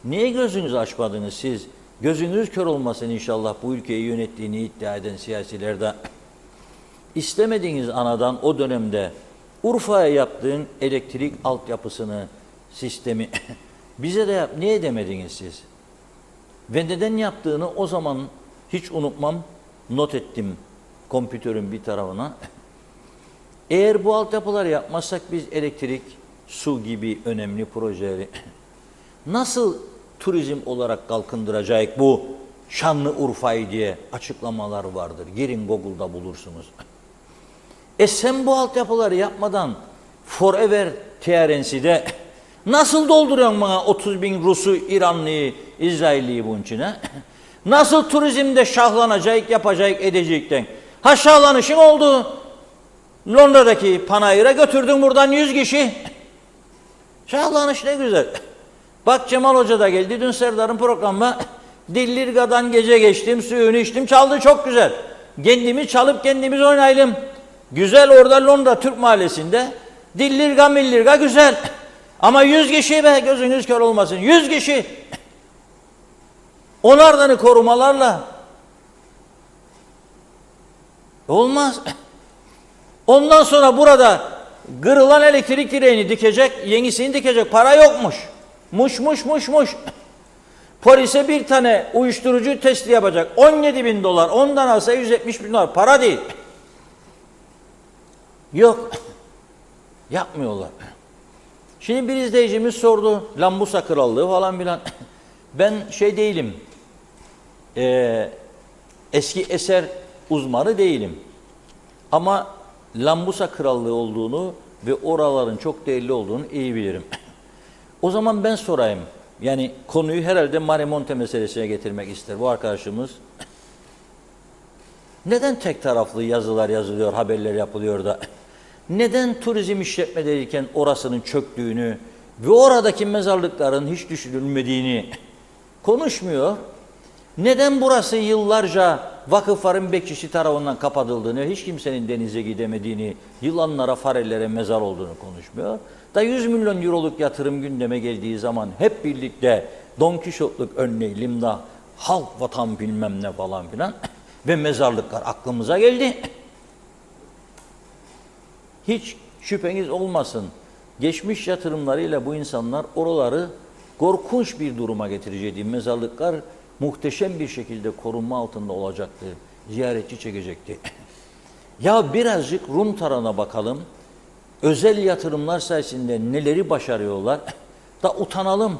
niye gözünüzü açmadınız siz? Gözünüz kör olmasın inşallah bu ülkeyi yönettiğini iddia eden siyasilerde. İstemediğiniz anadan o dönemde Urfa'ya yaptığın elektrik altyapısını, sistemi bize de yap. Niye demediniz siz? Ve neden yaptığını o zaman hiç unutmam, not ettim kompütörün bir tarafına. Eğer bu altyapıları yapmazsak biz elektrik, su gibi önemli projeleri nasıl turizm olarak kalkındıracağız bu Şanlıurfa'yı diye açıklamalar vardır. Girin Google'da bulursunuz. Sen bu altyapıları yapmadan Forever TRNC'de nasıl dolduruyorsun bana 30 bin Rus'u, İranlı'yı, İsrailli'yi bunun içine? Nasıl turizmde şahlanacak, yapacak, edecekten? Ha şahlanışın oldu. Londra'daki panayıra götürdün buradan 100 kişi. Şahlanış ne güzel. Bak Cemal Hoca da geldi dün Serdar'ın programına. Dillirga'dan gece geçtim, suyunu içtim, çaldı çok güzel. Kendimiz çalıp kendimiz oynayalım. Güzel orada Londra Türk Mahallesi'nde. Dillirga millirga güzel. Ama 100 kişi be, gözünüz kör olmasın. 100 kişi. Onlardan korumalarla. Olmaz. Ondan sonra burada kırılan elektrik direğini dikecek, yenisini dikecek para yokmuş. Muş. Polise bir tane uyuşturucu testi yapacak. 17 bin dolar. Ondan alsa 170 bin dolar. Para değil. Yok. Yapmıyorlar. Şimdi bir izleyicimiz sordu. Lambusa krallığı falan filan. Ben değilim. Eski eser uzmanı değilim. Ama Lambusa krallığı olduğunu ve oraların çok değerli olduğunu iyi bilirim. O zaman ben sorayım. Yani konuyu herhalde Marimonte meselesine getirmek ister bu arkadaşımız. Neden tek taraflı yazılar yazılıyor, haberler yapılıyor da? Neden turizm işletmeleriyken orasının çöktüğünü ve oradaki mezarlıkların hiç düşünülmediğini konuşmuyor? Neden burası yıllarca vakıfların bekçisi tarafından kapatıldığını, hiç kimsenin denize gidemediğini, yılanlara, farellere mezar olduğunu konuşmuyor? Da 100 milyon euroluk yatırım gündeme geldiği zaman hep birlikte Don Kişotluk önleyelim da halk vatan bilmem ne falan filan ve mezarlıklar aklımıza geldi. Hiç şüpheniz olmasın. Geçmiş yatırımlarıyla bu insanlar oraları korkunç bir duruma getireceği mezarlıklar muhteşem bir şekilde korunma altında olacaktı. ziyaretçi çekecekti. Ya birazcık Rum tarafına bakalım. Özel yatırımlar sayesinde neleri başarıyorlar da utanalım.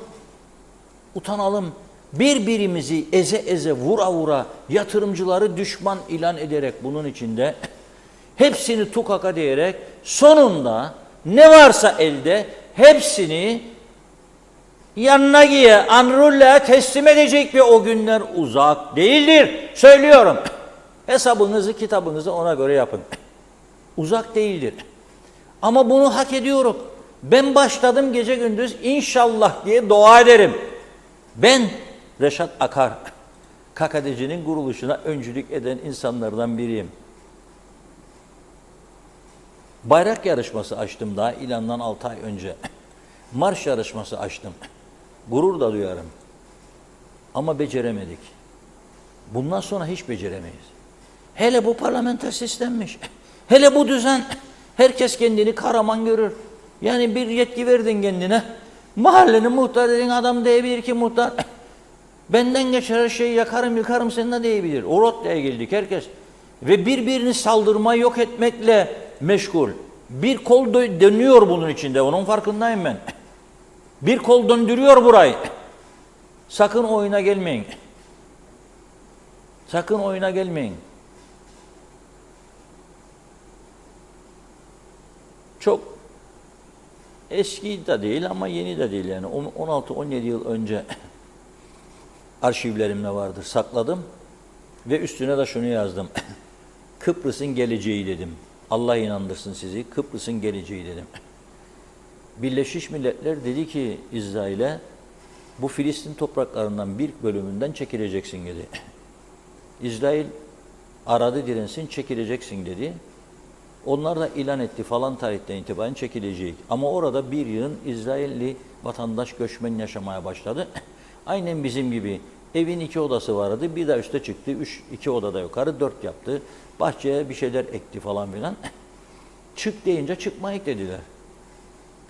Utanalım. Birbirimizi eze eze vura vura yatırımcıları düşman ilan ederek bunun içinde hepsini tukaka diyerek sonunda ne varsa elde hepsini yanına giye Anrullah'a teslim edecek ve o günler uzak değildir. Söylüyorum. Hesabınızı, kitabınızı ona göre yapın. Uzak değildir. Ama bunu hak ediyorum. Ben başladım gece gündüz inşallah diye dua ederim. Ben Reşat Akar, KKTC'nin kuruluşuna öncülük eden insanlardan biriyim. Bayrak yarışması açtım daha ilandan 6 ay önce. Marş yarışması açtım. Gurur da duyarım. Ama beceremedik. Bundan sonra hiç beceremeyiz. Hele bu parlamenter sistemmiş. Hele bu düzen. Herkes kendini kahraman görür. Yani bir yetki verdin kendine. Mahallenin muhtarı dediğin adam diyebilir ki muhtar. Benden geçer her şeyi yakarım yıkarım seninle diyebilir. O roddaya geldik herkes. Ve birbirini saldırma yok etmekle meşgul. Bir kol dönüyor bunun içinde. Onun farkındayım ben. Bir kol döndürüyor burayı. Sakın oyuna gelmeyin. Sakın oyuna gelmeyin. Çok eski de değil ama yeni de değil yani 16-17 yıl önce arşivlerimde vardır sakladım ve üstüne de şunu yazdım. Kıbrıs'ın geleceği dedim. Allah inandırsın sizi. Kıbrıs'ın geleceği dedim. Birleşmiş Milletler dedi ki İsrail'e bu Filistin topraklarından bir bölümünden çekileceksin dedi. İsrail aradı dirensin çekileceksin dedi. Onlar da ilan etti falan tarihten itibaren çekilecek. Ama orada bir yığın İsrailli vatandaş göçmen yaşamaya başladı. Aynen bizim gibi evin 2 odası vardı. Bir de üste çıktı. 2 odada yukarı 4 yaptı. Bahçeye bir şeyler ekti falan filan. Çık deyince çıkmayık dediler.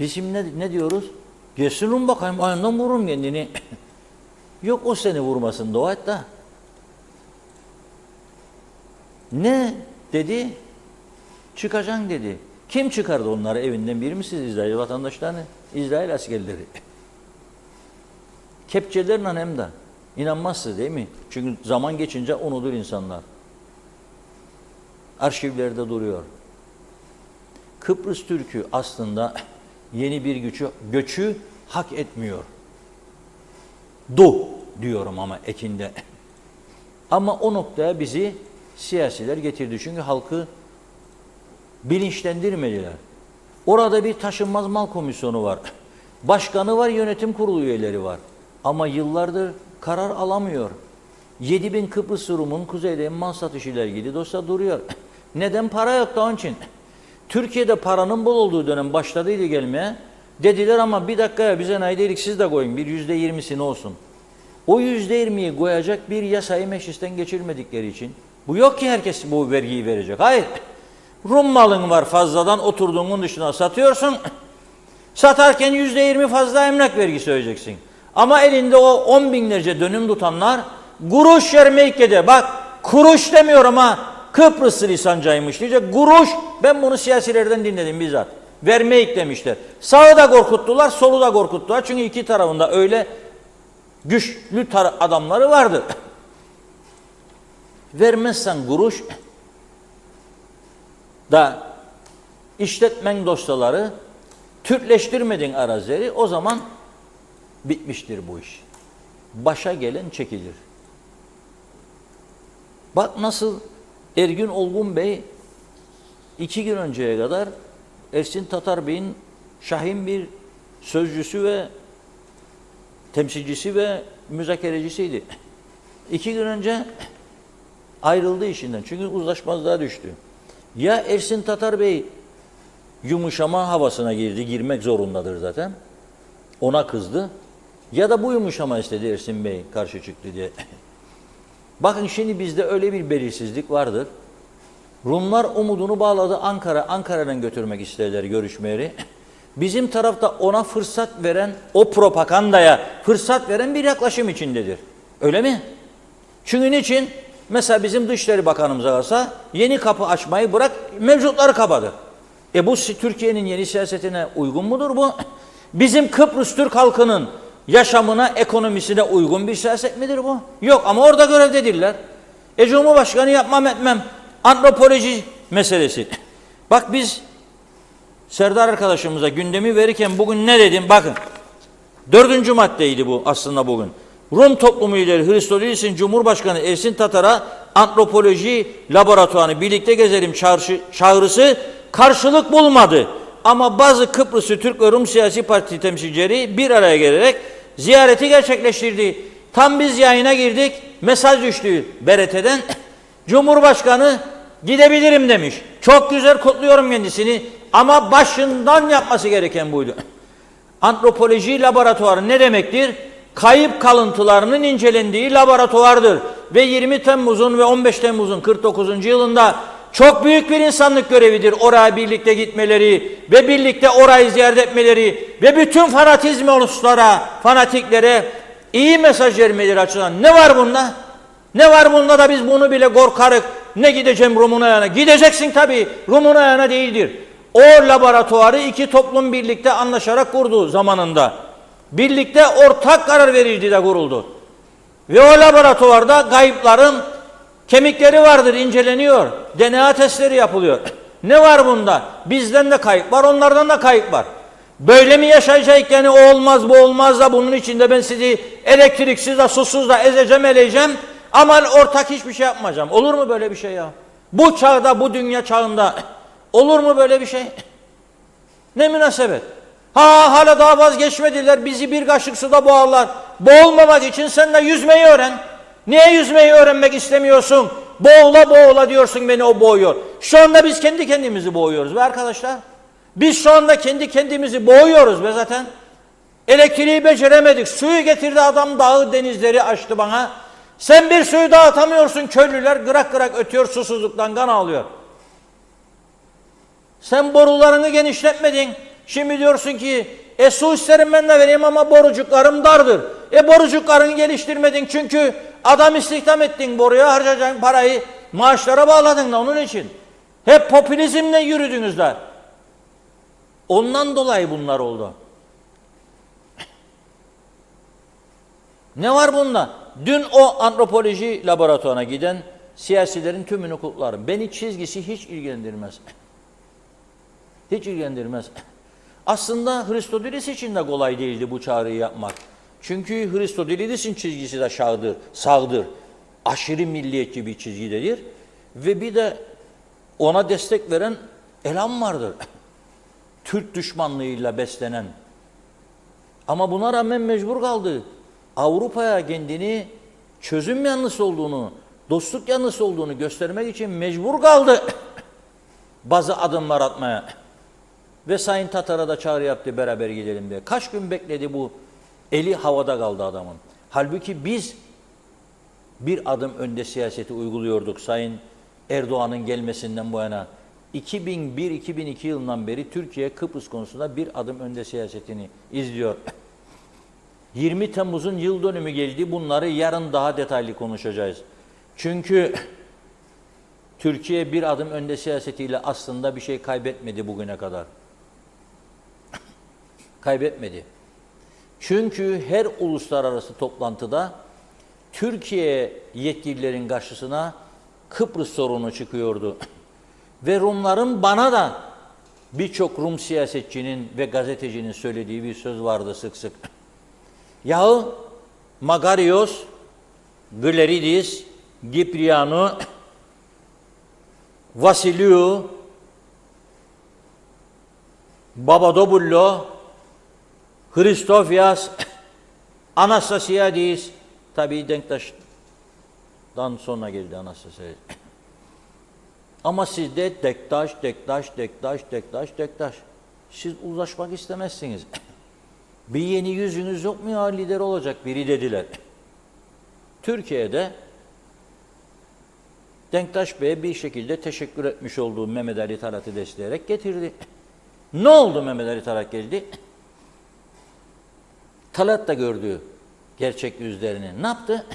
Biz şimdi ne diyoruz? Gelsin bakayım ayağından vururum kendini. Yok o seni vurmasın dua et da. Ne dedi? Çıkacaksın dedi. Kim çıkardı onları evinden biri mi siz İsrail vatandaşlarını? İsrail askerleri. Kepçelerle hem de. İnanmazsınız değil mi? Çünkü zaman geçince unutur insanlar. Arşivlerde duruyor. Kıbrıs Türk'ü aslında yeni bir göçü hak etmiyor. Diyorum ama ekinde. Ama o noktaya bizi siyasiler getirdi. Çünkü halkı bilinçlendirmediler. Orada bir taşınmaz mal komisyonu var. Başkanı var, yönetim kurulu üyeleri var. Ama yıllardır karar alamıyor. 7.000 Kıbrıs Rum'un kuzeyde mal satışıyla ilgili dosya duruyor. Neden? Para yok da onun için. Türkiye'de paranın bol olduğu dönem başladıydı gelmeye. Dediler ama bir dakika bize ne dedik siz de koyun bir %20'si olsun. O %20'yi koyacak bir yasayı meclisten geçirmedikleri için. Bu yok ki herkes bu vergiyi verecek. Hayır. Rum malın var fazladan oturduğunun dışına satıyorsun. Satarken %20 fazla emlak vergisi ödeyeceksin. Ama elinde o 10 binlerce dönüm tutanlar kuruş vermeyip bak kuruş demiyorum ha Kıbrıslı lisancaymış diyecek kuruş ben bunu siyasilerden dinledim bizzat. Vermeyik demişler. Sağı da korkuttular solu da korkuttular çünkü iki tarafında öyle güçlü adamları vardı. Vermezsen kuruş da işletmen dosyaları Türkleştirmedin arazileri o zaman bitmiştir bu iş. Başa gelen çekilir. Bak nasıl Ergün Olgun Bey 2 gün önceye kadar Ersin Tatar Bey'in şahin bir sözcüsü ve temsilcisi ve müzakerecisiydi. 2 gün önce ayrıldı işinden. Çünkü uzlaşmazlığa düştü. Ya Ersin Tatar Bey yumuşama havasına girmek zorundadır zaten. Ona kızdı. Ya da bu yumuşama istedi Ersin Bey karşı çıktı diye. Bakın şimdi bizde öyle bir belirsizlik vardır. Rumlar umudunu bağladı Ankara'dan götürmek istediler görüşmeleri. Bizim tarafta ona fırsat veren, o propagandaya fırsat veren bir yaklaşım içindedir. Öyle mi? Çünkü niçin? Mesela bizim Dışişleri Bakanımıza kalsa yeni kapı açmayı bırak, mevcutları kapadı. Bu Türkiye'nin yeni siyasetine uygun mudur bu? Bizim Kıbrıs Türk halkının yaşamına, ekonomisine uygun bir siyaset midir bu? Yok, ama orada görevdedirler. Cumhurbaşkanı yapmam etmem. Antropoloji meselesi. Bak, biz Serdar arkadaşımıza gündemi verirken bugün ne dedim? Bakın. 4. maddeydi bu aslında bugün. Rum toplumu lideri Hristodilos'un Cumhurbaşkanı Ersin Tatar'a antropoloji laboratuvarını birlikte gezelim çağrısı karşılık bulmadı. Ama bazı Kıbrıslı Türk ve Rum siyasi parti temsilcileri bir araya gelerek ziyareti gerçekleştirdi. Tam biz yayına girdik, mesaj düştü BRT'den. Cumhurbaşkanı gidebilirim demiş. Çok güzel, kutluyorum kendisini, ama başından yapması gereken buydu. Antropoloji laboratuvarı ne demektir? Kayıp kalıntılarının incelendiği laboratuvardır. Ve 20 Temmuz'un ve 15 Temmuz'un 49. yılında çok büyük bir insanlık görevidir oraya birlikte gitmeleri ve birlikte orayı ziyaret etmeleri ve bütün fanatizmi uluslara, fanatiklere iyi mesaj vermeleri açısından. Ne var bunda? Ne var bunda da biz bunu bile korkarık? Ne gideceğim Rum'un ayağına? Gideceksin tabii, Rum'un ayağına değildir. O laboratuvarı iki toplum birlikte anlaşarak kurdu zamanında. Birlikte ortak karar verildi de kuruldu. Ve o laboratuvarda kayıpların kemikleri vardır, inceleniyor. DNA testleri yapılıyor. Ne var bunda? Bizden de kayıp var, onlardan da kayıp var. Böyle mi yaşayacak yani? O olmaz, bu olmaz da bunun içinde ben sizi elektriksiz de susuz da ezeceğim, eleyeceğim. Ama ortak hiçbir şey yapmayacağım. Olur mu böyle bir şey ya? Bu çağda, bu dünya çağında olur mu böyle bir şey? Ne münasebet? Hala daha vazgeçmediler. Bizi bir kaşık suda boğarlar. Boğulmamak için sen de yüzmeyi öğren. Niye yüzmeyi öğrenmek istemiyorsun? Boğula boğula diyorsun, beni o boğuyor. Şu anda biz kendi kendimizi boğuyoruz be arkadaşlar. Biz şu anda kendi kendimizi boğuyoruz be zaten. Elektriği beceremedik. Suyu getirdi adam, dağı denizleri açtı bana. Sen bir suyu dağıtamıyorsun, köylüler gırak gırak ötüyor, susuzluktan kan ağlıyor. Sen borularını genişletmedin. Şimdi diyorsun ki su isterim ben de vereyim ama borucuklarım dardır. Borucuklarını geliştirmedin çünkü adam istihdam ettin, boruya harcayacağın parayı maaşlara bağladın da onun için. Hep popülizmle yürüdünüz de. Ondan dolayı bunlar oldu. Ne var bunda? Dün o antropoloji laboratuvarına giden siyasilerin tümünü kutlarım. Beni çizgisi hiç ilgilendirmez. Hiç ilgilendirmez. Aslında Hristodilus için de kolay değildi bu çağrıyı yapmak. Çünkü Hristodilus'un çizgisi de sağdır. Aşırı milliyetçi bir çizgidedir. Ve bir de ona destek veren elan vardır. Türk düşmanlığıyla beslenen. Ama buna rağmen mecbur kaldı. Avrupa'ya kendini çözüm yanlısı olduğunu, dostluk yanlısı olduğunu göstermek için mecbur kaldı. Bazı adımlar atmaya. Ve Sayın Tatar'a da çağrı yaptı, beraber gidelim diye. Kaç gün bekledi bu? Eli havada kaldı adamın. Halbuki biz bir adım önde siyaseti uyguluyorduk Sayın Erdoğan'ın gelmesinden bu yana. 2001-2002 yılından beri Türkiye Kıbrıs konusunda bir adım önde siyasetini izliyor. 20 Temmuz'un yıl dönümü geldi. Bunları yarın daha detaylı konuşacağız. Çünkü Türkiye bir adım önde siyasetiyle aslında bir şey kaybetmedi bugüne kadar. Kaybetmedi. Çünkü her uluslararası toplantıda Türkiye yetkililerin karşısına Kıbrıs sorunu çıkıyordu. Ve Rumların, bana da birçok Rum siyasetçinin ve gazetecinin söylediği bir söz vardı sık sık. Yahu Magarios, Gleridis, Gipriano, Vasiliou, Babadopoulos, Christofias, Anastasiadis, tabii Denktaş'tan sonra geldi Anastasiadis. Ama sizde Dektaş. Siz uzlaşmak istemezsiniz. Bir yeni yüzünüz yok mu ya, lider olacak biri dediler. Türkiye'de Denktaş Bey'e bir şekilde teşekkür etmiş olduğu Mehmet Ali Tarat'ı destekleyerek getirdi. Ne oldu Mehmet Ali Tarat geldi? Talat da gördü gerçek yüzlerini. Ne yaptı?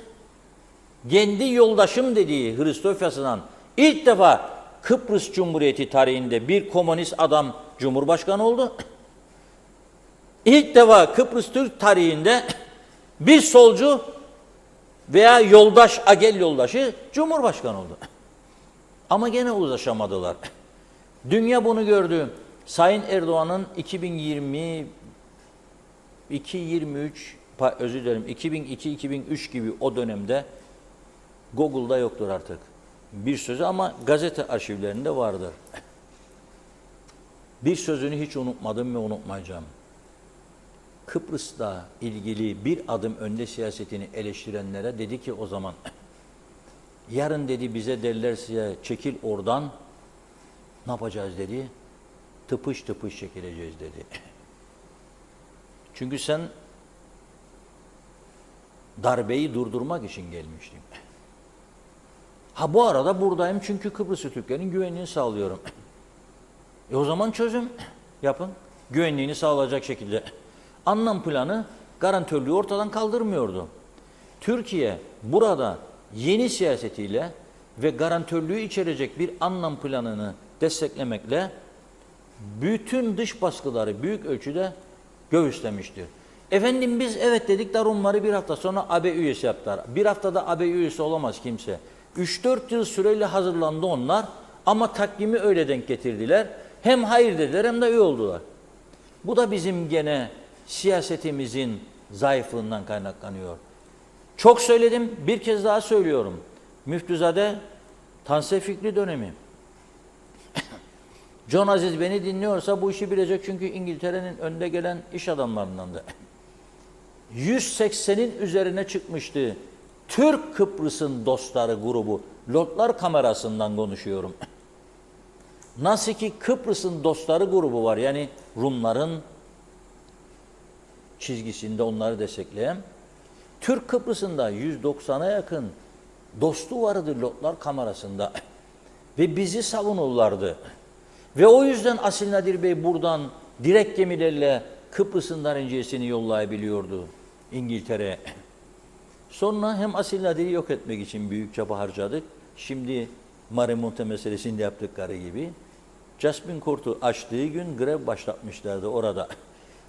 kendi yoldaşım dediği Hristofyas'ın ilk defa Kıbrıs Cumhuriyeti tarihinde bir komünist adam Cumhurbaşkanı oldu. İlk defa Kıbrıs Türk tarihinde bir solcu veya yoldaş, agel yoldaşı Cumhurbaşkanı oldu. Ama gene uzlaşamadılar. Dünya bunu gördü. Sayın Erdoğan'ın 2002-2003 gibi o dönemde Google'da yoktur artık bir sözü ama gazete arşivlerinde vardır. Bir sözünü hiç unutmadım ve unutmayacağım. Kıbrıs'la ilgili bir adım önde siyasetini eleştirenlere dedi ki o zaman yarın dedi bize derlerse çekil oradan ne yapacağız dedi. Tıpış tıpış çekileceğiz dedi. Çünkü sen darbeyi durdurmak için gelmiştin. Ha bu arada buradayım çünkü Kıbrıslı Türklerin güvenliğini sağlıyorum. O zaman çözüm yapın. Güvenliğini sağlayacak şekilde. Anlam planı garantörlüğü ortadan kaldırmıyordu. Türkiye burada yeni siyasetiyle ve garantörlüğü içerecek bir anlam planını desteklemekle bütün dış baskıları büyük ölçüde göğüslemiştir. Efendim biz evet dedik de Rumları bir hafta sonra AB üyesi yaptılar. Bir haftada AB üyesi olamaz kimse. 3-4 yıl süreyle hazırlandı onlar ama takvimi öyle denk getirdiler. Hem hayır dediler hem de üye oldular. Bu da bizim gene siyasetimizin zayıflığından kaynaklanıyor. Çok söyledim, bir kez daha söylüyorum. Müftüzade Tansel Fikri dönemi. John Aziz beni dinliyorsa bu işi bilecek çünkü İngiltere'nin önde gelen iş adamlarındandı. 180'in üzerine çıkmıştı. Türk Kıbrıs'ın dostları grubu. Lordlar Kamerası'ndan konuşuyorum. Nasıl ki Kıbrıs'ın dostları grubu var yani Rumların çizgisinde onları destekleyen. Türk Kıbrıs'ında 190'a yakın dostu vardı Lordlar Kamerası'nda. Ve bizi savunurlardı. Ve o yüzden Asil Nadir Bey buradan direkt gemilerle Kıbrıs'ın narenciyesini yollayabiliyordu İngiltere'ye. Sonra hem Asil Nadir'i yok etmek için büyük çaba harcadık. Şimdi Marimonte meselesinde yaptıkları gibi. Jasmin Court'u açtığı gün grev başlatmışlardı orada.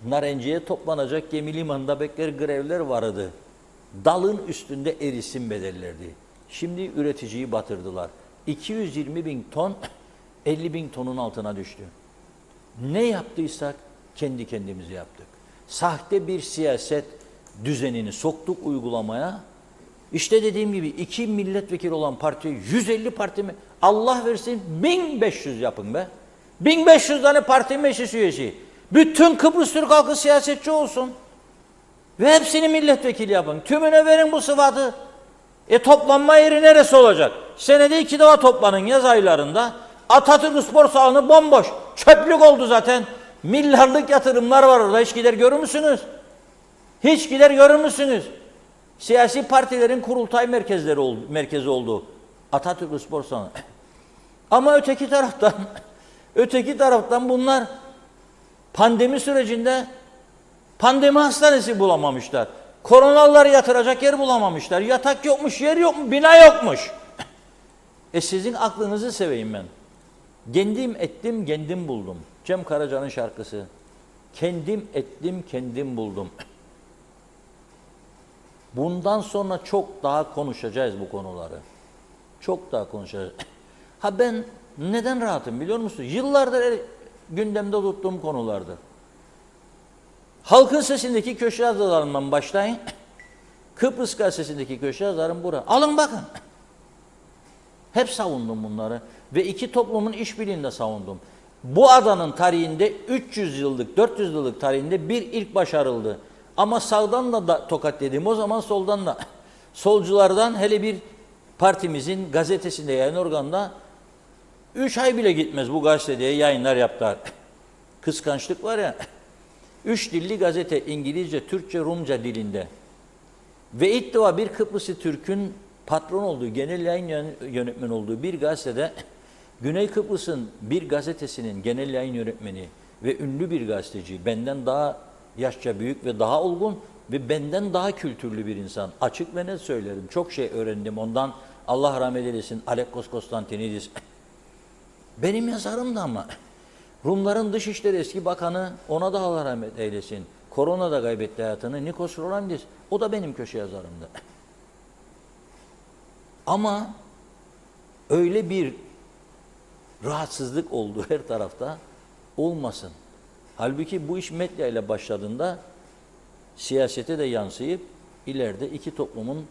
Narenciye toplanacak gemi limanında bekler grevler vardı. Dalın üstünde erisin bedellerdi. Şimdi üreticiyi batırdılar. 220.000 ton 50.000 tonun altına düştü. Ne yaptıysak kendi kendimize yaptık. Sahte bir siyaset düzenini soktuk uygulamaya. İşte dediğim gibi 2 milletvekili olan partiye 150 parti mi? Allah versin 1500 yapın be. 1500 tane parti meclis üyesi. Bütün Kıbrıs Türk halkı siyasetçi olsun. Ve hepsini milletvekili yapın. Tümüne verin bu sıfatı. Toplanma yeri neresi olacak? Senede 2 defa toplanın yaz aylarında. Atatürk Spor Salonu bomboş. Çöplük oldu zaten. Milyarlık yatırımlar var orada. Hiç gider görür müsünüz? Hiç gider görür müsünüz? Siyasi partilerin kurultay merkezi oldu. Atatürk Spor Salonu. Ama öteki taraftan bunlar pandemi sürecinde pandemi hastanesi bulamamışlar. Koronalıları yatıracak yer bulamamışlar. Yatak yokmuş, yer yokmuş, bina yokmuş. Sizin aklınızı seveyim ben. Kendim ettim, kendim buldum. Cem Karaca'nın şarkısı. Kendim ettim, kendim buldum. Bundan sonra çok daha konuşacağız bu konuları. Çok daha konuşacağız. Ha ben neden rahatım biliyor musun? Yıllardır gündemde tuttuğum konulardır. Halkın Sesi'ndeki köşe yazılarından başlayın. Kıbrıs Gazetesi'ndeki köşe yazarım bura. Alın bakın. Hep savundum bunları. Ve iki toplumun işbirliğinde savundum. Bu adanın tarihinde 300 yıllık, 400 yıllık tarihinde bir ilk başarıldı. Ama sağdan da tokat dedim. O zaman soldan da. Solculardan hele bir partimizin gazetesinde, yayın organında 3 ay bile gitmez bu gazetede yayınlar yaptılar. Kıskançlık var ya. 3 dilli gazete İngilizce, Türkçe, Rumca dilinde. Ve ilk defa bir Kıbrıslı Türk'ün patron olduğu, genel yayın yönetmeni olduğu bir gazetede Güney Kıbrıs'ın bir gazetesinin genel yayın yönetmeni ve ünlü bir gazeteci, benden daha yaşça büyük ve daha olgun, ve benden daha kültürlü bir insan. Açık ve net söylerim. Çok şey öğrendim ondan. Allah rahmet eylesin. Alekos Konstantinidis. Benim yazarım da ama. Rumların Dışişleri eski bakanı, ona da Allah rahmet eylesin. Koronada kaybetti hayatını. Nikos Rolandis. O da benim köşe yazarımdı. Ama öyle bir rahatsızlık oldu her tarafta, olmasın. Halbuki bu iş medya ile başladığında siyasete de yansıyıp ileride iki toplumun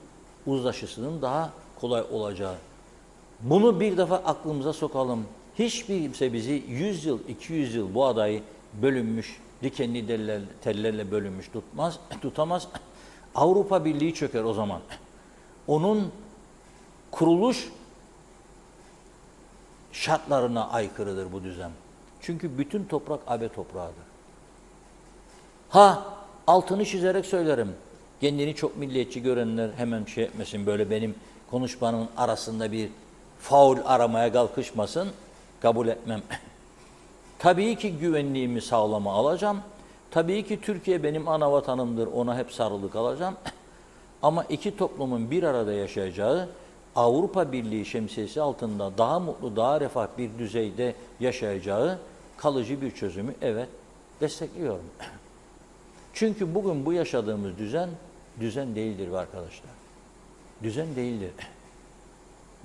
uzlaşısının daha kolay olacağı. Bunu bir defa aklımıza sokalım. Hiçbir kimse bizi 100 yıl, 200 yıl bu adayı bölünmüş, dikenli tellerle bölünmüş tutamaz. Avrupa Birliği çöker o zaman. Onun kuruluş şartlarına aykırıdır bu düzen. Çünkü bütün toprak AB toprağıdır. Altını çizerek söylerim. Kendini çok milliyetçi görenler hemen şey etmesin, böyle benim konuşmanın arasında bir faul aramaya kalkışmasın. Kabul etmem. Tabii ki güvenliğimi sağlama alacağım. Tabii ki Türkiye benim ana vatanımdır, ona hep sarılık alacağım. Ama iki toplumun bir arada yaşayacağı, Avrupa Birliği şemsiyesi altında daha mutlu, daha refah bir düzeyde yaşayacağı kalıcı bir çözümü evet destekliyorum. Çünkü bugün bu yaşadığımız düzen değildir arkadaşlar. Düzen değildir.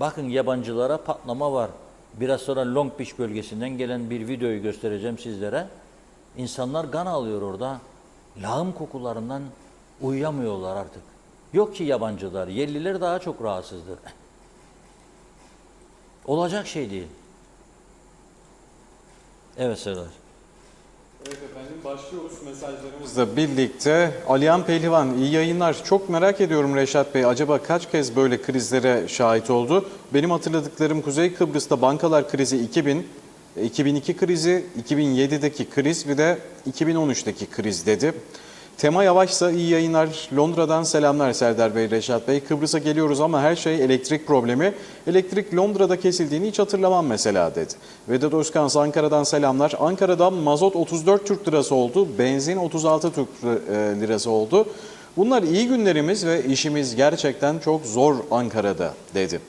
Bakın yabancılara patlama var. Biraz sonra Long Beach bölgesinden gelen bir videoyu göstereceğim sizlere. İnsanlar kan alıyor orada. Lağım kokularından uyuyamıyorlar artık. Yok ki yabancılar, yerliler daha çok rahatsızdır. Olacak şey değil. Evet Serdar. Evet efendim, başlıyoruz mesajlarımızla birlikte. Alihan Pehlivan, iyi yayınlar. Çok merak ediyorum Reşat Bey, acaba kaç kez böyle krizlere şahit oldu? Benim hatırladıklarım Kuzey Kıbrıs'ta bankalar krizi 2000, 2002 krizi, 2007'deki kriz ve de 2013'teki kriz dedi. Tema yavaşsa iyi yayınlar. Londra'dan selamlar Serdar Bey, Reşat Bey. Kıbrıs'a geliyoruz ama her şey elektrik problemi. Elektrik Londra'da kesildiğini hiç hatırlamam mesela dedi. Vedat Özkan Ankara'dan selamlar. Ankara'da mazot 34 Türk lirası oldu. Benzin 36 Türk lirası oldu. Bunlar iyi günlerimiz ve işimiz gerçekten çok zor Ankara'da dedi.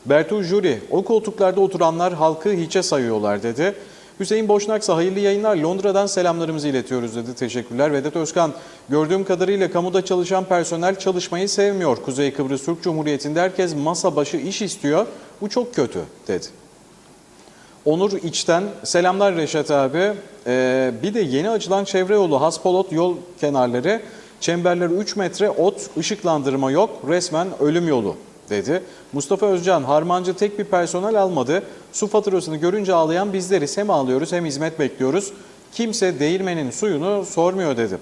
Bertu Juri, o koltuklarda oturanlar halkı hiçe sayıyorlar dedi. Hüseyin Boşnaksa hayırlı yayınlar, Londra'dan selamlarımızı iletiyoruz dedi. Teşekkürler. Vedat Özkan, gördüğüm kadarıyla kamuda çalışan personel çalışmayı sevmiyor. Kuzey Kıbrıs Türk Cumhuriyeti'nde herkes masa başı iş istiyor. Bu çok kötü dedi. Onur İç'ten selamlar Reşat abi. Bir de yeni açılan çevre yolu Haspolot yol kenarları, çemberleri 3 metre ot, ışıklandırma yok, resmen ölüm yolu dedi. Mustafa Özcan, Harmancı tek bir personel almadı. Su faturasını görünce ağlayan bizleriz. Hem ağlıyoruz hem hizmet bekliyoruz. Kimse değirmenin suyunu sormuyor dedi.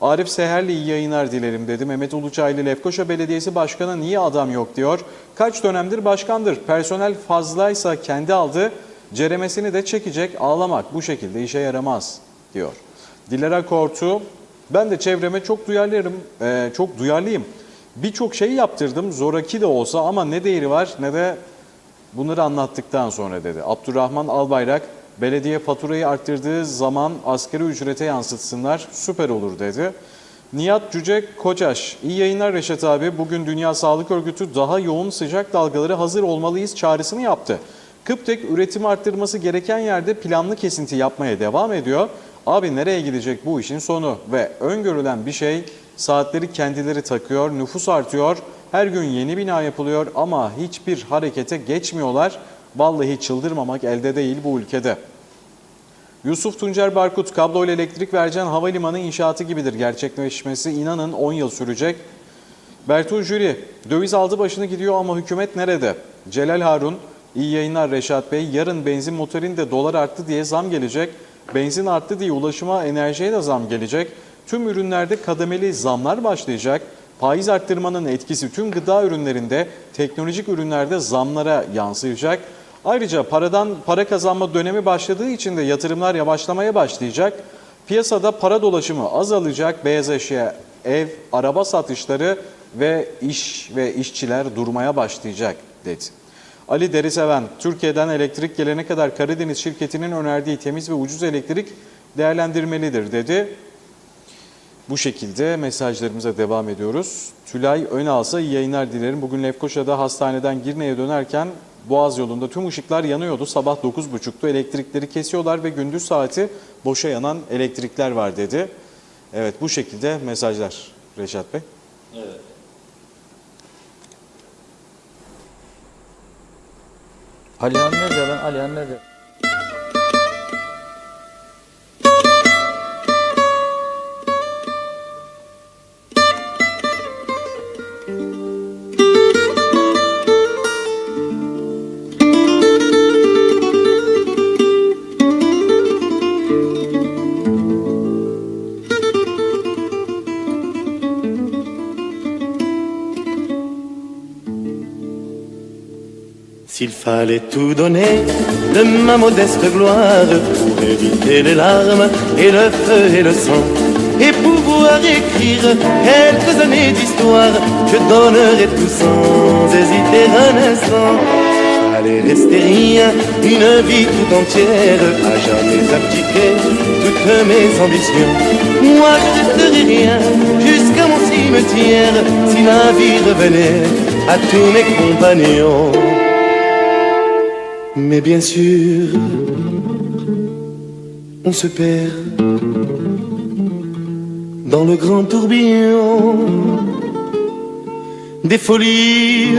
Arif Seherli iyi yayınlar dilerim dedi. Mehmet Uluçaylı, Lefkoşa Belediyesi Başkanı niye adam yok diyor. Kaç dönemdir başkandır. Personel fazlaysa kendi aldı. Ceremesini de çekecek, ağlamak bu şekilde işe yaramaz diyor. Dilara Kortu, ben de çevreme çok duyarlıyım. Birçok şey yaptırdım zoraki de olsa ama ne değeri var ne de bunları anlattıktan sonra dedi. Abdurrahman Albayrak, belediye faturayı arttırdığı zaman asgari ücrete yansıtsınlar, süper olur dedi. Nihat Cüce Kocaş, iyi yayınlar Reşat abi. Bugün Dünya Sağlık Örgütü daha yoğun sıcak dalgaları hazır olmalıyız çağrısını yaptı. Kıptek üretimi arttırması gereken yerde planlı kesinti yapmaya devam ediyor. Abi nereye gidecek bu işin sonu? Ve öngörülen bir şey, saatleri kendileri takıyor, nüfus artıyor, her gün yeni bina yapılıyor ama hiçbir harekete geçmiyorlar. Vallahi çıldırmamak elde değil bu ülkede. Yusuf Tuncer Barkut, kabloyla elektrik vereceğin havalimanı inşaatı gibidir. Gerçekleşmesi inanın 10 yıl sürecek. Bertu Jüri, döviz aldı başını gidiyor ama hükümet nerede? Celal Harun, iyi yayınlar Reşat Bey. Yarın benzin motorinde dolar arttı diye zam gelecek. Benzin arttı diye ulaşıma, enerjiye de zam gelecek. Tüm ürünlerde kademeli zamlar başlayacak. Faiz arttırmanın etkisi tüm gıda ürünlerinde, teknolojik ürünlerde zamlara yansıyacak. Ayrıca para kazanma dönemi başladığı için de yatırımlar yavaşlamaya başlayacak. Piyasada para dolaşımı azalacak. Beyaz eşya, ev, araba satışları ve işçiler durmaya başlayacak dedi. Ali Deriseven, Türkiye'den elektrik gelene kadar Karadeniz şirketinin önerdiği temiz ve ucuz elektrik değerlendirmelidir dedi. Bu şekilde mesajlarımıza devam ediyoruz. Tülay Önalsa iyi yayınlar dilerim. Bugün Lefkoşa'da hastaneden Girne'ye dönerken Boğaz yolunda tüm ışıklar yanıyordu. Sabah 9.30'da elektrikleri kesiyorlar ve gündüz saati boşa yanan elektrikler var dedi. Evet, bu şekilde mesajlar Reşat Bey. Evet. Alihan nerede lan? Alihan nerede? S'il fallait tout donner de ma modeste gloire pour éviter les larmes et le feu et le sang, et pouvoir écrire quelques années d'histoire, je donnerais tout sans hésiter un instant. S'il fallait rester rien, une vie tout entière, à jamais abdiquer toutes mes ambitions, moi je resterais rien jusqu'à mon cimetière, si la vie revenait à tous mes compagnons. Mais bien sûr, on se perd dans le grand tourbillon des folies,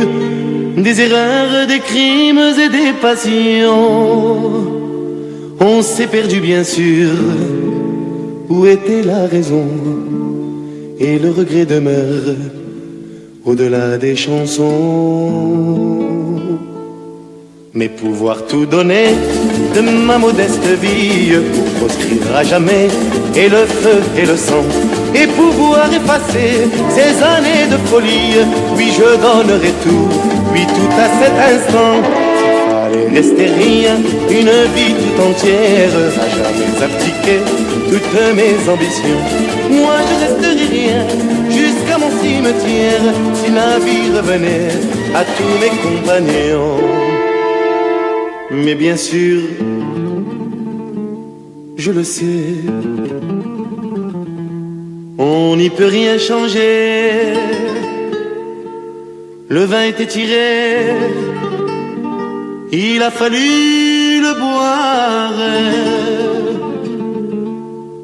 des erreurs, des crimes et des passions. On s'est perdu bien sûr, où était la raison, et le regret demeure au-delà des chansons. Mais pouvoir tout donner de ma modeste vie pour proscrire à jamais et le feu et le sang, et pouvoir effacer ces années de folie, oui je donnerai tout, oui tout à cet instant. S'il fallait rester rien, une vie tout entière, à jamais abdiquer toutes mes ambitions, moi je resterai rien jusqu'à mon cimetière, si la vie revenait à tous mes compagnons. Mais bien sûr, je le sais, on n'y peut rien changer. Le vin était tiré, il a fallu le boire.